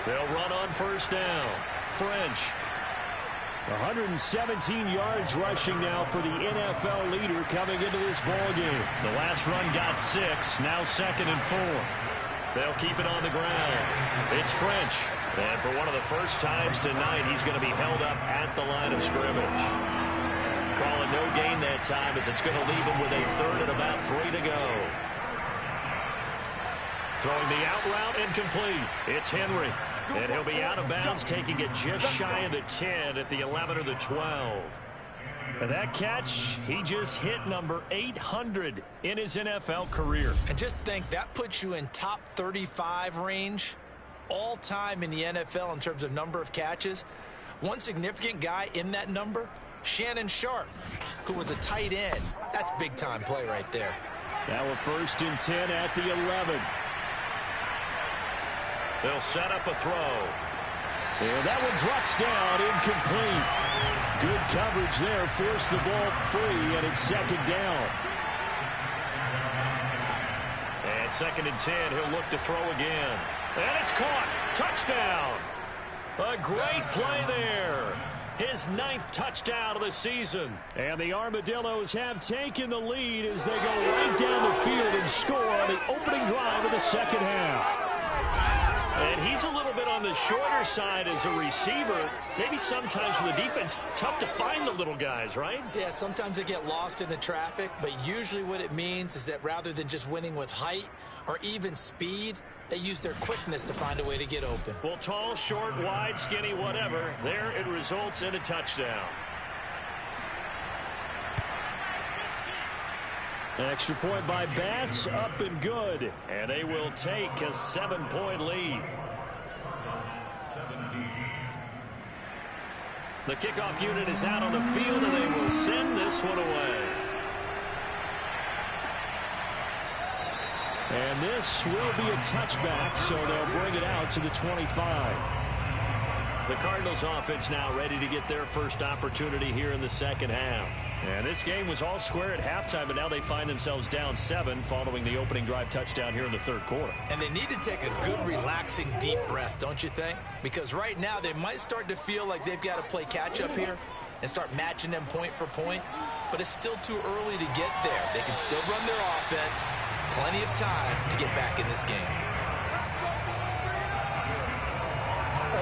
They'll run on 1st down. French. 117 yards rushing now for the NFL leader coming into this ball game. The last run got 6. Now 2nd and 4. They'll keep it on the ground. It's French. And for one of the first times tonight, he's going to be held up at the line of scrimmage. Calling no gain that time, as it's going to leave him with a 3rd and about 3 to go. Throwing the out route incomplete. It's Henry. And he'll be out of bounds, taking it just shy of the 10 at the 11 or the 12. And that catch, he just hit number 800 in his NFL career. And just think, that puts you in top 35 range all time in the NFL in terms of number of catches. One significant guy in that number, Shannon Sharp, who was a tight end. That's big-time play right there. Now a 1st and 10 at the 11. They'll set up a throw. And that one drops down, incomplete. Good coverage there, forced the ball free, and it's 2nd down. And 2nd and 10, he'll look to throw again. And it's caught. Touchdown. A great play there. His 9th touchdown of the season. And the Armadillos have taken the lead as they go right down the field and score on the opening drive of the 2nd half. And he's a little bit on the shorter side as a receiver. Maybe sometimes for the defense, tough to find the little guys, right? Yeah, sometimes they get lost in the traffic, but usually what it means is that rather than just winning with height or even speed, they use their quickness to find a way to get open. Well, tall, short, wide, skinny, whatever, there it results in a touchdown. Extra point by Bass, up and good. And they will take a 7-point lead. The kickoff unit is out on the field, and they will send this one away. And this will be a touchback, so they'll bring it out to the 25. The Cardinals offense now ready to get their first opportunity here in the 2nd half. And this game was all square at halftime, but now they find themselves down 7 following the opening drive touchdown here in the 3rd quarter. And they need to take a good, relaxing, deep breath, don't you think? Because right now they might start to feel like they've got to play catch-up here. and start matching them point for point. But it's still too early to get there. They can still run their offense. Plenty of time to get back in this game.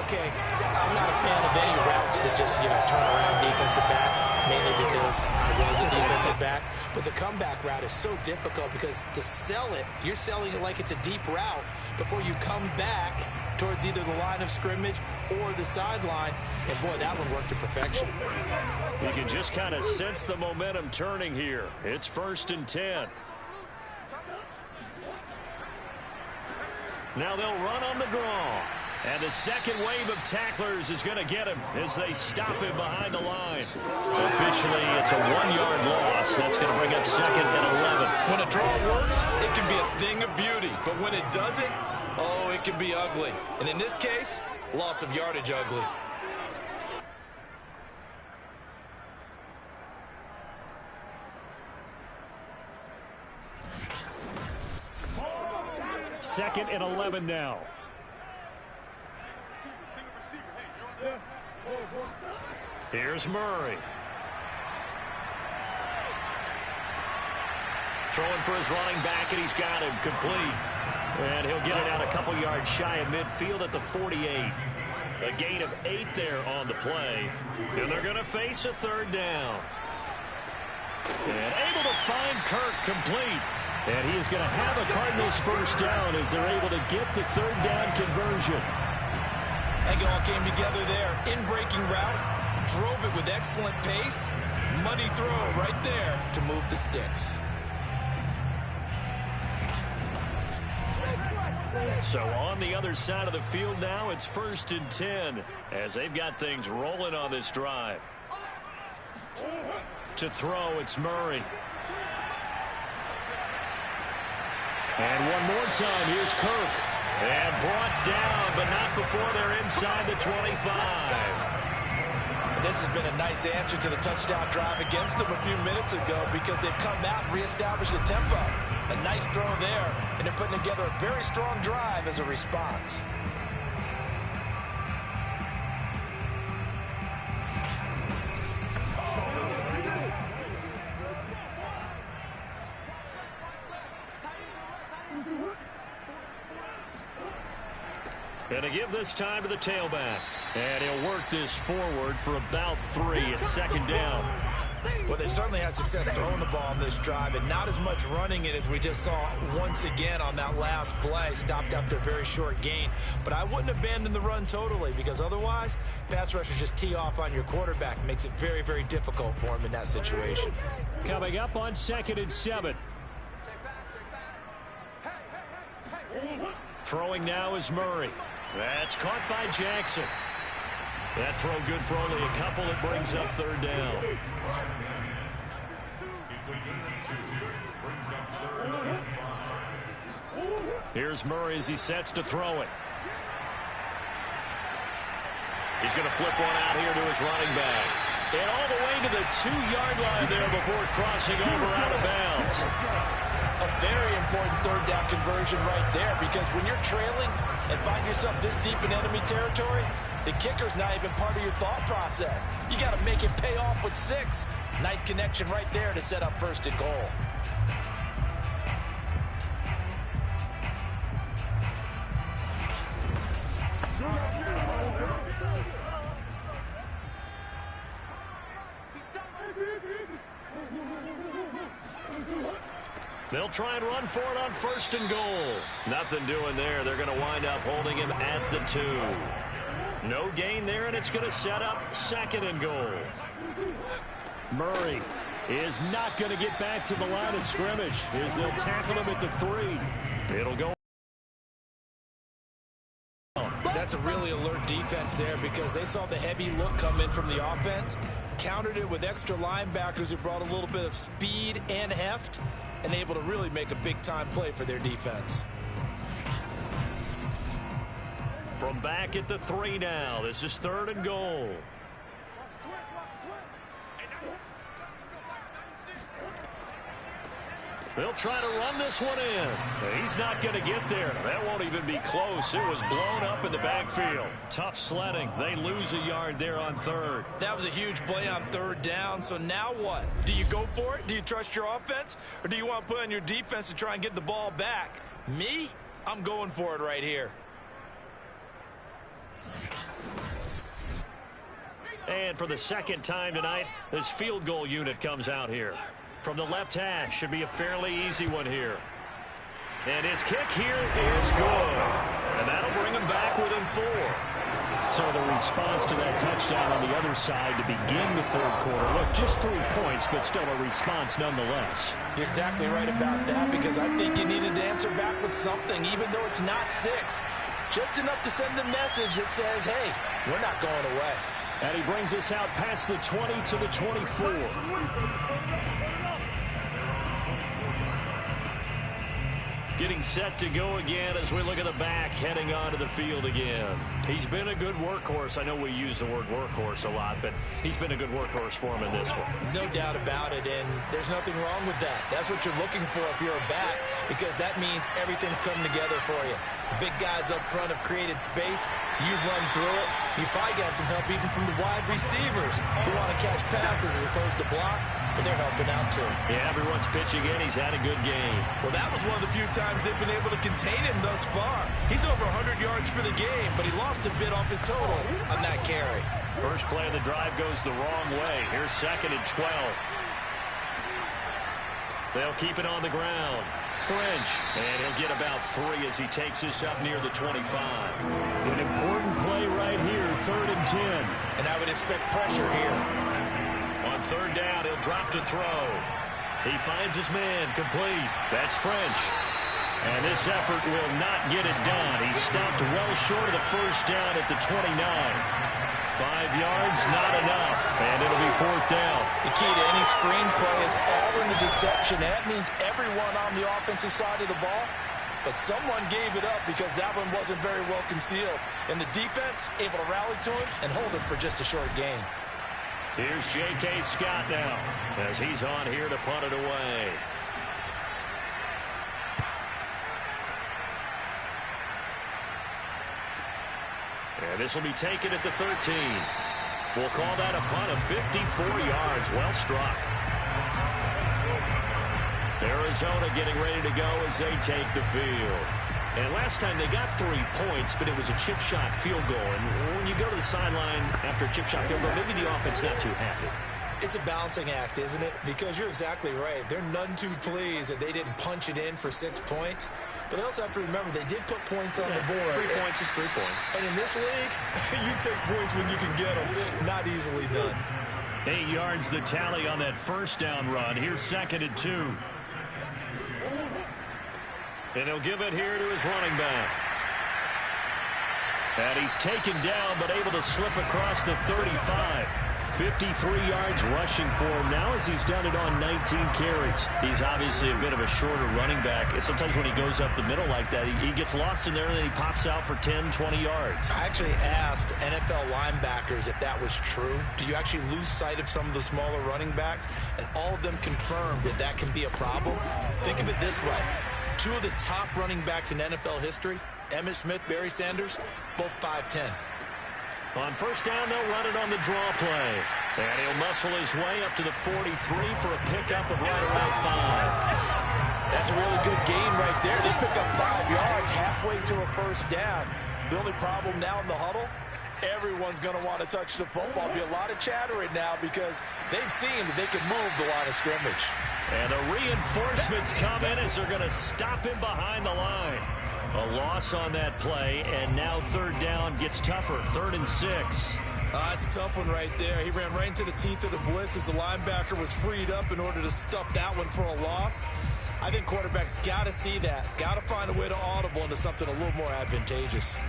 Okay, I'm not a fan of any routes that just, turn around defensive backs, mainly because I was a defensive back. But the comeback route is so difficult because to sell it, you're selling it like it's a deep route before you come back towards either the line of scrimmage or the sideline. And, boy, that one worked to perfection. You can just kind of sense the momentum turning here. It's 1st and 10. Now they'll run on the draw. And the second wave of tacklers is going to get him as they stop him behind the line. Officially, it's a 1-yard loss. That's going to bring up 2nd and 11. When a draw works, it can be a thing of beauty. But when it doesn't, oh, it can be ugly. And in this case, loss of yardage ugly. Second and 11 now. Here's Murray. Throwing for his running back, and he's got him complete. And he'll get it out a couple yards shy of midfield at the 48. A gain of 8 there on the play. And they're going to face a 3rd down. And able to find Kirk complete. And he is going to have a Cardinals 1st down as they're able to get the 3rd down conversion. I think it all came together there. In-breaking route. Drove it with excellent pace. Money throw right there to move the sticks. So on the other side of the field now, it's 1st and 10 as they've got things rolling on this drive. To throw, it's Murray. And one more time, here's Kirk. And brought down, but not before they're inside the 25. This has been a nice answer to the touchdown drive against them a few minutes ago because they've come out and reestablished the tempo. A nice throw there, and they're putting together a very strong drive as a response. Going to give this time to the tailback. And he'll work this forward for about 3 at 2nd down. Well, they certainly had success throwing the ball on this drive and not as much running it as we just saw once again on that last play. Stopped after a very short gain. But I wouldn't abandon the run totally because otherwise, pass rushers just tee off on your quarterback. Makes it very, very difficult for him in that situation. Coming up on 2nd and 7. Throwing now is Murray. That's caught by Jackson. That throw good for only a couple. It brings up 3rd down. Here's Murray as he sets to throw it. He's going to flip one out here to his running back. And all the way to the 2-yard line there before crossing over out of bounds. A very important 3rd down conversion right there because when you're trailing and find yourself this deep in enemy territory, the kicker's not even part of your thought process. You got to make it pay off with 6. Nice connection right there to set up 1st and goal. They'll try and run for it on 1st and goal. Nothing doing there. They're going to wind up holding him at the 2. No gain there, and it's going to set up 2nd and goal. Murray is not going to get back to the line of scrimmage as they'll tackle him at the 3. It'll go. That's a really alert defense there because they saw the heavy look come in from the offense, countered it with extra linebackers who brought a little bit of speed and heft, and able to really make a big-time play for their defense. From back at the 3 now, this is 3rd and goal. They'll try to run this one in. He's not going to get there. That won't even be close. It was blown up in the backfield. Tough sledding. They lose a yard there on third. That was a huge play on third down. So now what? Do you go for it? Do you trust your offense? Or do you want to put on your defense to try and get the ball back? Me? I'm going for it right here. And for the second time tonight, this field goal unit comes out here. From the left hash, should be a fairly easy one here. And his kick here is good. And that'll bring him back within 4. So the response to that touchdown on the other side to begin the third quarter. Look, just 3 points, but still a response nonetheless. You're exactly right about that, because I think you needed to answer back with something, even though it's not 6. Just enough to send a message that says, hey, we're not going away. And he brings us out past the 20 to the 24. Getting set to go again as we look at the back, heading onto the field again. He's been a good workhorse. I know we use the word workhorse a lot, but he's been a good workhorse for him in this one. No doubt about it, and there's nothing wrong with that. That's what you're looking for if you're a back, because that means everything's coming together for you. The big guys up front have created space. You've run through it. You've probably got some help even from the wide receivers who want to catch passes as opposed to block, but they're helping out too. Yeah, everyone's pitching in. He's had a good game. Well, that was one of the few times they've been able to contain him thus far. He's over 100 yards for the game, but he lost a bit off his total on that carry. First play of the drive goes the wrong way. Here's 2nd and 12. They'll keep it on the ground. French, and he'll get about 3 as he takes this up near the 25. An important play right here, 3rd and 10. And I would expect pressure here. On 3rd down, he'll drop to throw. He finds his man, complete. That's French. And this effort will not get it done. He stopped well short of the first down at the 29. 5 yards, not enough. And it'll be 4th down. The key to any screen play is all in the deception. That means everyone on the offensive side of the ball. But someone gave it up because that one wasn't very well concealed. And the defense able to rally to him and hold it for just a short gain. Here's J.K. Scott now as he's on here to punt it away. And this will be taken at the 13. We'll call that a punt of 54 yards. Well struck. Arizona getting ready to go as they take the field. And last time they got 3 points, but it was a chip shot field goal. And when you go to the sideline after a chip shot field goal, maybe the offense not too happy. It's a balancing act, isn't it? Because you're exactly right. They're none too pleased that they didn't punch it in for 6 points. But they also have to remember they did put points on the board. 3 points is 3 points. And in this league, you take points when you can get them. Not easily done. 8 yards the tally on that first down run. Here's 2nd and 2. And he'll give it here to his running back. And he's taken down but able to slip across the 35. 53 yards rushing for him now as he's done it on 19 carries. He's obviously a bit of a shorter running back. And sometimes when he goes up the middle like that, he gets lost in there and then he pops out for 10, 20 yards. I actually asked NFL linebackers if that was true. Do you actually lose sight of some of the smaller running backs? And all of them confirmed that that can be a problem. Think of it this way. 2 of the top running backs in NFL history, Emmitt Smith, Barry Sanders, both 5'10". On first down, they'll run it on the draw play. And he'll muscle his way up to the 43 for a pickup of right around 5. That's a really good gain right there. They pick up 5 yards halfway to a first down. The only problem now in the huddle, everyone's going to want to touch the football. There'll be a lot of chatter right now because they've seen that they can move the line of scrimmage. And the reinforcements come in as they're going to stop him behind the line. A loss on that play, and now 3rd down gets tougher. 3rd and 6. That's a tough one right there. He ran right into the teeth of the blitz as the linebacker was freed up in order to stop that one for a loss. I think quarterbacks got to see that. Got to find a way to audible into something a little more advantageous.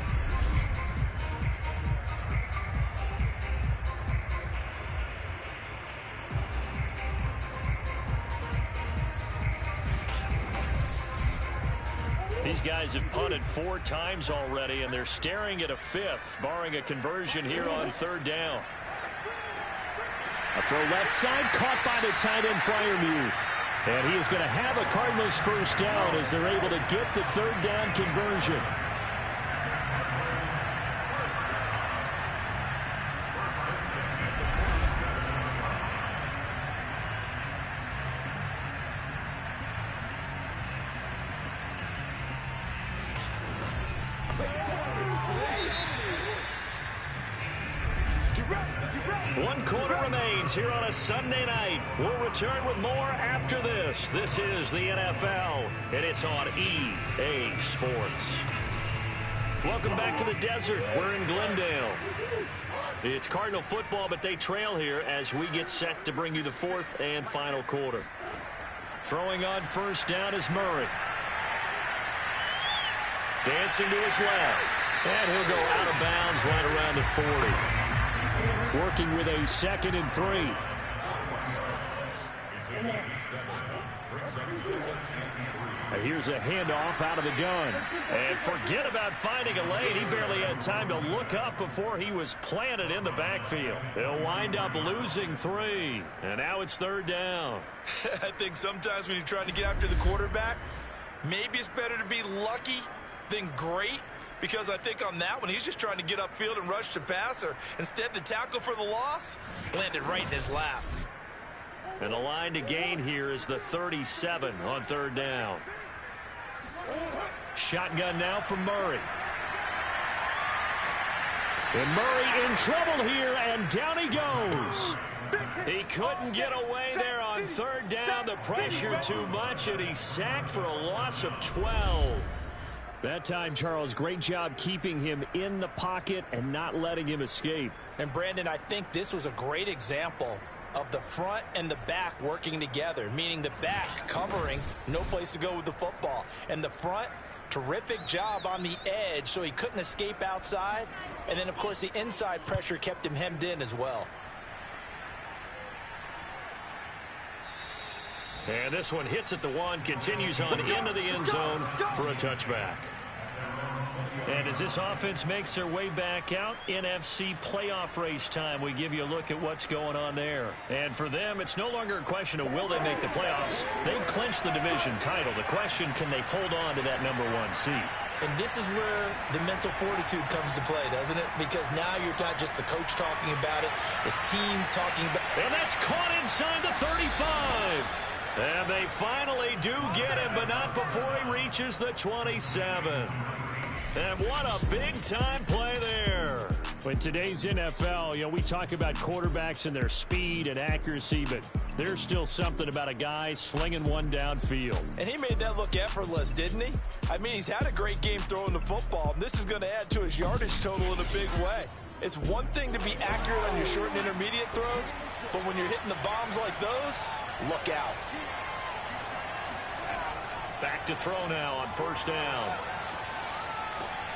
These guys have punted 4 times already, and they're staring at a 5th, barring a conversion here on 3rd down. A throw left side, caught by the tight end, Freiermuth. And he is going to have a Cardinals first down as they're able to get the third down conversion. One quarter remains here on a Sunday night. We'll return with more after this. This is the NFL, and it's on EA Sports. Welcome back to the desert. We're in Glendale. It's Cardinal football, but they trail here as we get set to bring you the fourth and final quarter. Throwing on first down is Murray. Dancing to his left. And he'll go out of bounds right around the 40. Working with a 2nd and 3. And here's a handoff out of the gun. And forget about finding a lane. He barely had time to look up before he was planted in the backfield. He'll wind up losing 3. And now it's third down. I think sometimes when you're trying to get after the quarterback, maybe it's better to be lucky than great. Because I think on that one, he's just trying to get upfield and rush the passer. Instead, the tackle for the loss landed right in his lap. And the line to gain here is the 37 on third down. Shotgun now from Murray. And Murray in trouble here, and down he goes. He couldn't get away there on third down. The pressure too much, and he's sacked for a loss of 12. That time, Charles, great job keeping him in the pocket and not letting him escape. And, Brandon, I think this was a great example of the front and the back working together, meaning the back covering, no place to go with the football. And the front, terrific job on the edge so he couldn't escape outside. And then, of course, the inside pressure kept him hemmed in as well. And this one hits at the 1, continues on into the end zone for a touchback. And as this offense makes their way back out, NFC playoff race time, we give you a look at what's going on there. And for them, it's no longer a question of will they make the playoffs. They've clinched the division title. The question, can they hold on to that #1 seed? And this is where the mental fortitude comes to play, doesn't it? Because now you're not just the coach talking about it, this team talking about it. And that's caught inside the 35. And they finally do get him, but not before he reaches the 27. And what a big-time play there. In today's NFL, we talk about quarterbacks and their speed and accuracy, but there's still something about a guy slinging one downfield. And he made that look effortless, didn't he? I mean, he's had a great game throwing the football, and this is going to add to his yardage total in a big way. It's one thing to be accurate on your short and intermediate throws, but when you're hitting the bombs like those, look out. Back to throw now on first down.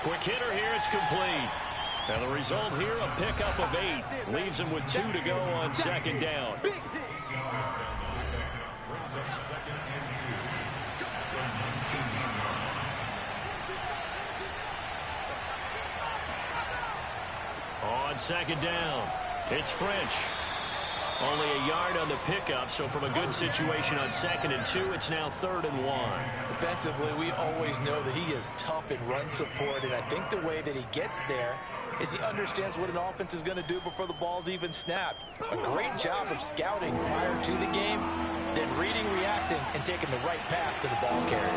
Quick hitter here, it's complete. And the result here, a pickup of 8. Leaves him with 2 to go on second down. On second down, it's French. Only a yard on the pickup, so from a good situation on 2nd and 2, it's now 3rd and 1. Defensively, we always know that he is tough in run support, and I think the way that he gets there is he understands what an offense is going to do before the ball's even snapped. A great job of scouting prior to the game, then reading, reacting, and taking the right path to the ball carrier.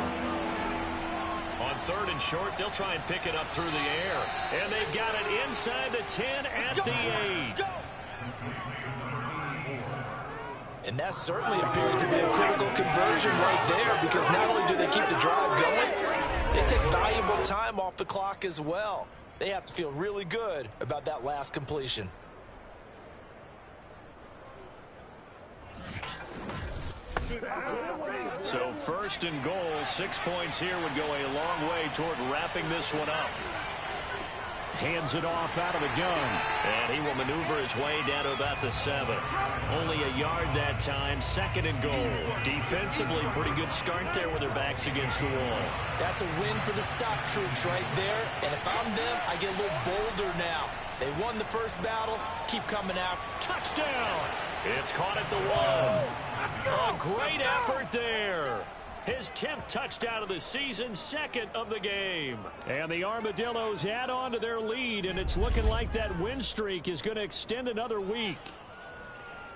On 3rd and short, they'll try and pick it up through the air. And they've got it inside the 10 at the 8. And that certainly appears to be a critical conversion right there, because not only do they keep the drive going, they take valuable time off the clock as well. They have to feel really good about that last completion. So 1st and goal, 6 points here would go a long way toward wrapping this one up. Hands it off out of the gun. And he will maneuver his way down to about the 7. Only a yard that time, 2nd and goal. Defensively, pretty good start there with their backs against the wall. That's a win for the stock troops right there. And if I'm them, I get a little bolder now. They won the first battle. Keep coming out. Touchdown! It's caught at the 1. A great effort there. His 10th touchdown of the season, 2nd of the game. And the Armadillos add on to their lead, and it's looking like that win streak is going to extend another week.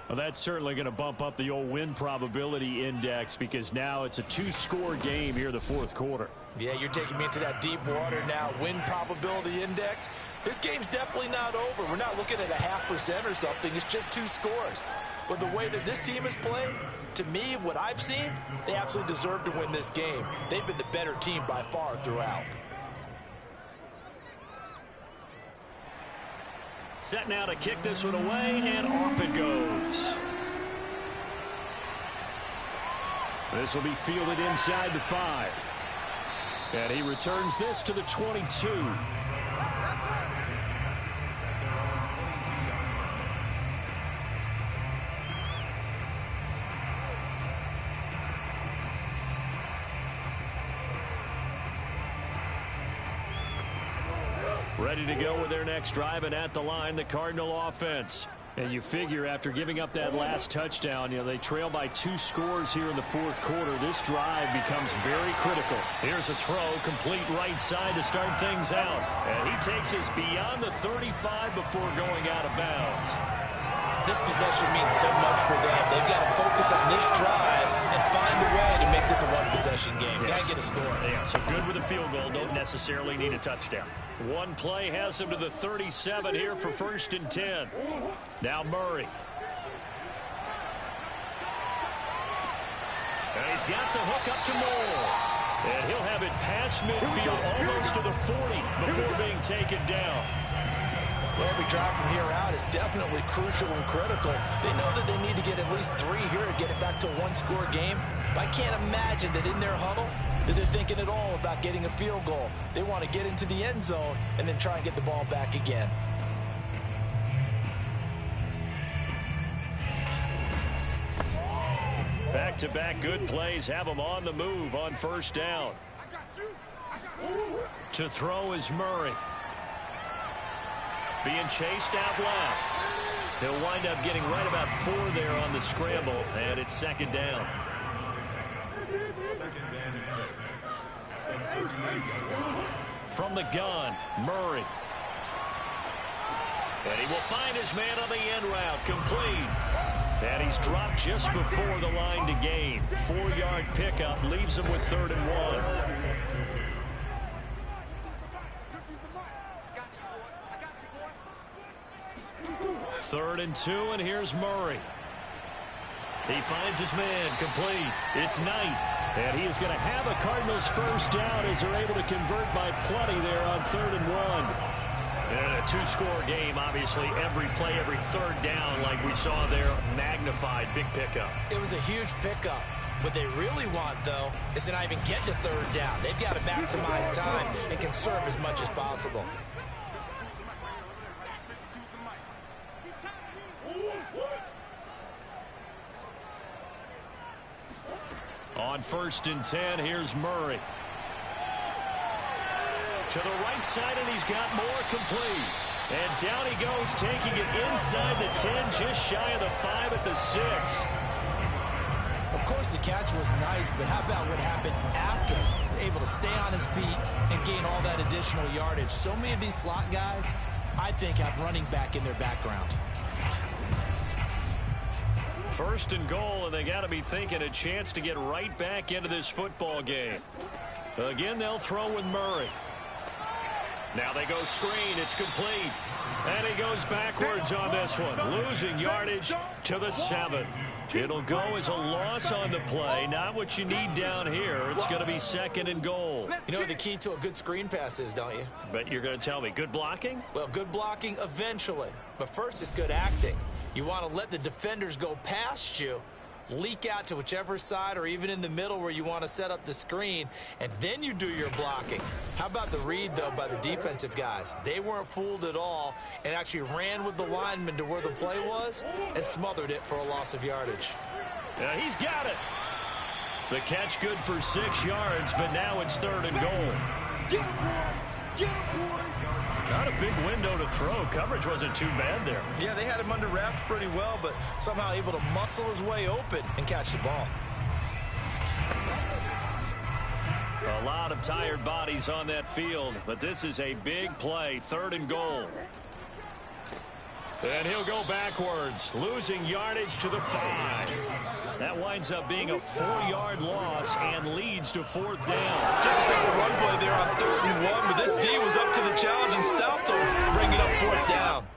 Well, that's certainly going to bump up the old win probability index because now it's a 2-score game here in the 4th quarter. Yeah, you're taking me into that deep water now. Win probability index. This game's definitely not over. We're not looking at a 0.5% or something. It's just 2 scores. But the way that this team has played, to me, what I've seen, they absolutely deserve to win this game. They've been the better team by far throughout. Set now to kick this one away, and off it goes. This will be fielded inside the 5. And he returns this to the 22. Ready to go with their next drive, and at the line, the Cardinal offense. And you figure after giving up that last touchdown, they trail by 2 scores here in the 4th quarter. This drive becomes very critical. Here's a throw, complete right side to start things out. And he takes us beyond the 35 before going out of bounds. This possession means so much for them. They've got to focus on this drive and find a way to make this a one-possession game. Yes. Got to get a score. Yeah, so good with a field goal. Don't necessarily need a touchdown. One play has him to the 37 here for 1st and 10. Now Murray. And he's got the hook up to Moore. And he'll have it past midfield almost to the 40 before being taken down. Well, every drive from here out is definitely crucial and critical. They know that they need to get at least 3 here to get it back to a 1-score game. But I can't imagine that in their huddle that they're thinking at all about getting a field goal. They want to get into the end zone and then try and get the ball back again. Back-to-back good plays have them on the move on 1st down. To throw is Murray. Being chased out left. He'll wind up getting right about 4 there on the scramble, and it's 2nd down. From the gun, Murray. And he will find his man on the end route, complete. And he's dropped just before the line to gain. 4-yard pickup leaves him with 3rd and 1. 3rd and 2, and here's Murray. He finds his man, complete. It's Knight, and he is going to have a Cardinals 1st down as they're able to convert by plenty there on 3rd and 1. And a 2-score game, obviously, every play, every 3rd down, like we saw there, magnified, big pickup. It was a huge pickup. What they really want, though, is to not even get to 3rd down. They've got to maximize time and conserve as much as possible. On 1st and 10, here's Murray. To the right side, and he's got more, complete. And down he goes, taking it inside the 10, just shy of the 5 at the 6. Of course, the catch was nice, but how about what happened after? Able to stay on his feet and gain all that additional yardage. So many of these slot guys, I think, have running back in their background. 1st and goal, and they got to be thinking a chance to get right back into this football game. Again, they'll throw with Murray. Now they go screen. It's complete. And he goes backwards on this one, losing yardage to the 7. It'll go as a loss on the play. Not what you need down here. It's going to be 2nd and goal. You know what the key to a good screen pass is, don't you? But you're going to tell me, good blocking? Well, good blocking eventually. But first, it's good acting. You want to let the defenders go past you, leak out to whichever side or even in the middle where you want to set up the screen, and then you do your blocking. How about the read, though, by the defensive guys? They weren't fooled at all and actually ran with the lineman to where the play was and smothered it for a loss of yardage. He's got it. The catch good for 6 yards, but now it's 3rd and goal. Not a big window to throw. Coverage wasn't too bad there. Yeah, they had him under wraps pretty well, but somehow able to muscle his way open and catch the ball. A lot of tired bodies on that field, but this is a big play, 3rd and goal. And he'll go backwards, losing yardage to the 5. That winds up being a 4-yard loss and leads to 4th down. Just a simple run play there on 3rd and 1, but this D was up to the challenge and stopped him, bringing up 4th down.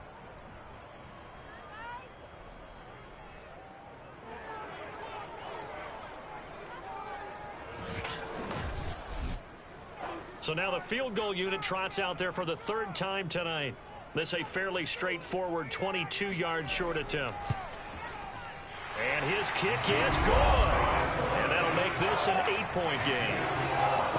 So now the field goal unit trots out there for the 3rd time tonight. This a fairly straightforward 22-yard short attempt. And his kick is good. And that'll make this an 8-point game.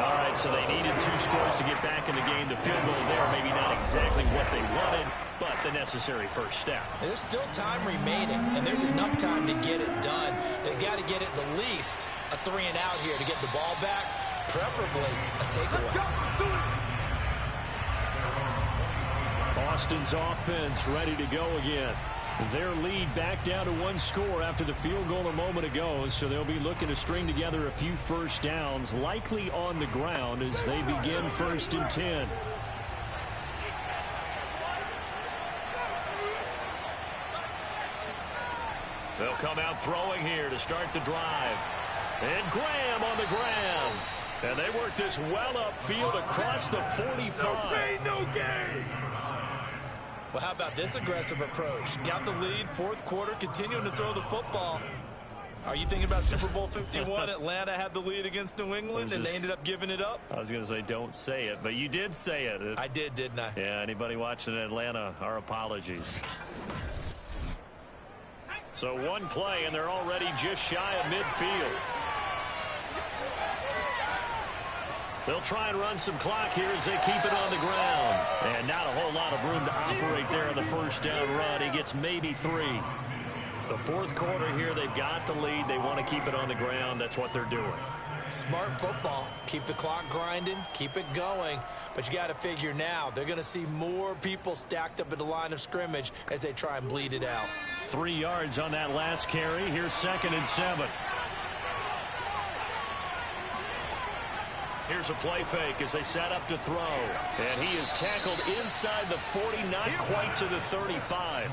All right, so they needed 2 scores to get back in the game. The field goal there, maybe not exactly what they wanted, but the necessary first step. There's still time remaining, and there's enough time to get it done. They've got to get at the least a 3 and out here to get the ball back, preferably a takeaway. Boston's offense ready to go again. Their lead back down to 1 score after the field goal a moment ago, so they'll be looking to string together a few first downs, likely on the ground as they begin 1st and 10. They'll come out throwing here to start the drive. And Graham on the ground. And they work this well upfield across the 45. No pain, no gain. Well, how about this aggressive approach? Got the lead, 4th quarter, continuing to throw the football. Are you thinking about Super Bowl 51? Atlanta had the lead against New England, and they ended up giving it up? I was going to say don't say it, but you did say it. I did, didn't I? Yeah, anybody watching Atlanta, our apologies. So 1 play, and they're already just shy of midfield. They'll try and run some clock here as they keep it on the ground. And not a whole lot of room to operate there on the first down run. He gets maybe 3. The 4th quarter here, they've got the lead. They want to keep it on the ground. That's what they're doing. Smart football. Keep the clock grinding. Keep it going. But you got to figure now, they're going to see more people stacked up at the line of scrimmage as they try and bleed it out. 3 yards on that last carry. Here's 2nd and 7. Here's a play fake as they set up to throw. And he is tackled inside the 40, not quite to the 35.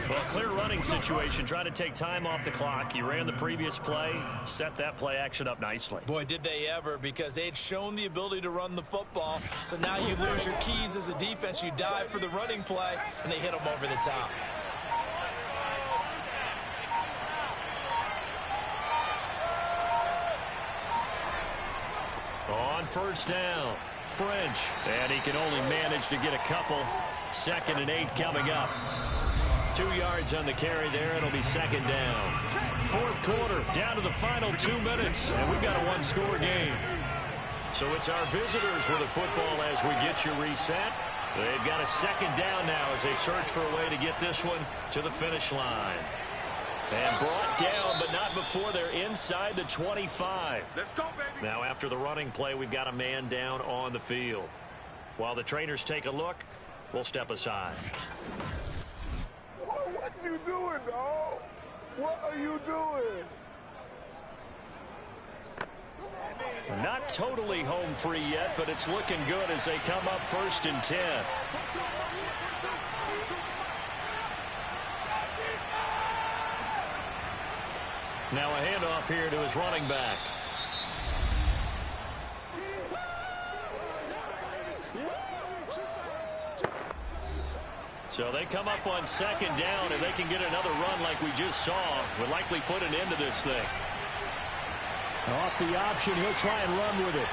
Well, clear running situation. Trying to take time off the clock. You ran the previous play, set that play action up nicely. Boy, did they ever, because they had shown the ability to run the football. So now you lose your keys as a defense. You dive for the running play, and they hit them over the top. On first down, French. And he can only manage to get a couple. 2nd and 8 coming up. 2 yards on the carry there. It'll be 2nd down. 4th quarter, down to the final 2 minutes. And we've got a 1-score game. So it's our visitors with the football as we get you reset. They've got a 2nd down now as they search for a way to get this one to the finish line. And brought down, but not before they're inside the 25. Let's go, baby. Now, after the running play, we've got a man down on the field. While the trainers take a look, we'll step aside. What you doing, dog? What are you doing? Not totally home free yet, but it's looking good as they come up 1st and 10. Now a handoff here to his running back. So they come up on 2nd down, and they can get another run like we just saw. Would likely put an end to this thing. Off the option, he'll try and run with it.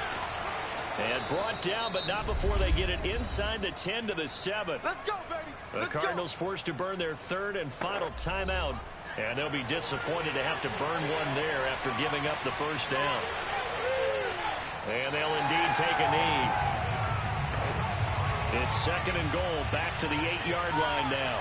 And brought down, but not before they get it inside the 10 to the 7. Let's go, baby. The Cardinals forced to burn their 3rd and final timeout. And they'll be disappointed to have to burn one there after giving up the first down. And they'll indeed take a knee. It's 2nd and goal, back to the 8-yard line now.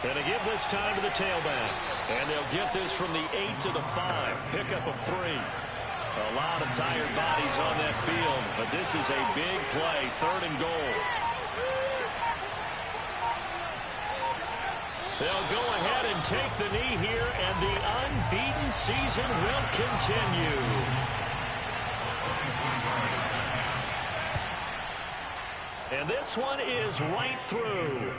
And they give this time to the tailback. And they'll get this from the 8 to the 5. Pickup of 3. A lot of tired bodies on that field, but this is a big play, 3rd and goal. They'll go ahead and take the knee here, and the unbeaten season will continue. And this one is right through.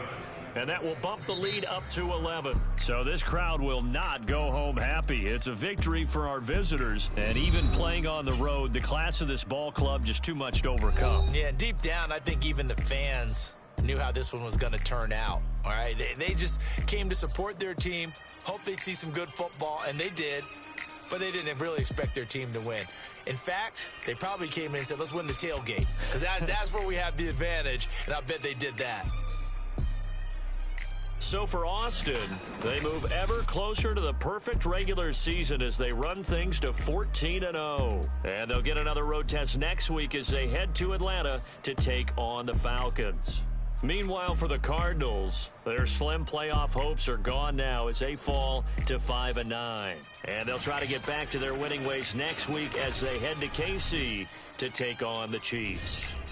And that will bump the lead up to 11. So this crowd will not go home happy. It's a victory for our visitors. And even playing on the road, the class of this ball club just too much to overcome. Yeah, deep down, I think even the fans knew how this one was going to turn out. All right, they just came to support their team, hoped they'd see some good football, and they did. But they didn't really expect their team to win. In fact, they probably came in and said, let's win the tailgate. Because that's where we have the advantage, and I bet they did that. So for Austin, they move ever closer to the perfect regular season as they run things to 14-0. And they'll get another road test next week as they head to Atlanta to take on the Falcons. Meanwhile, for the Cardinals, their slim playoff hopes are gone now as they fall to 5-9. And they'll try to get back to their winning ways next week as they head to KC to take on the Chiefs.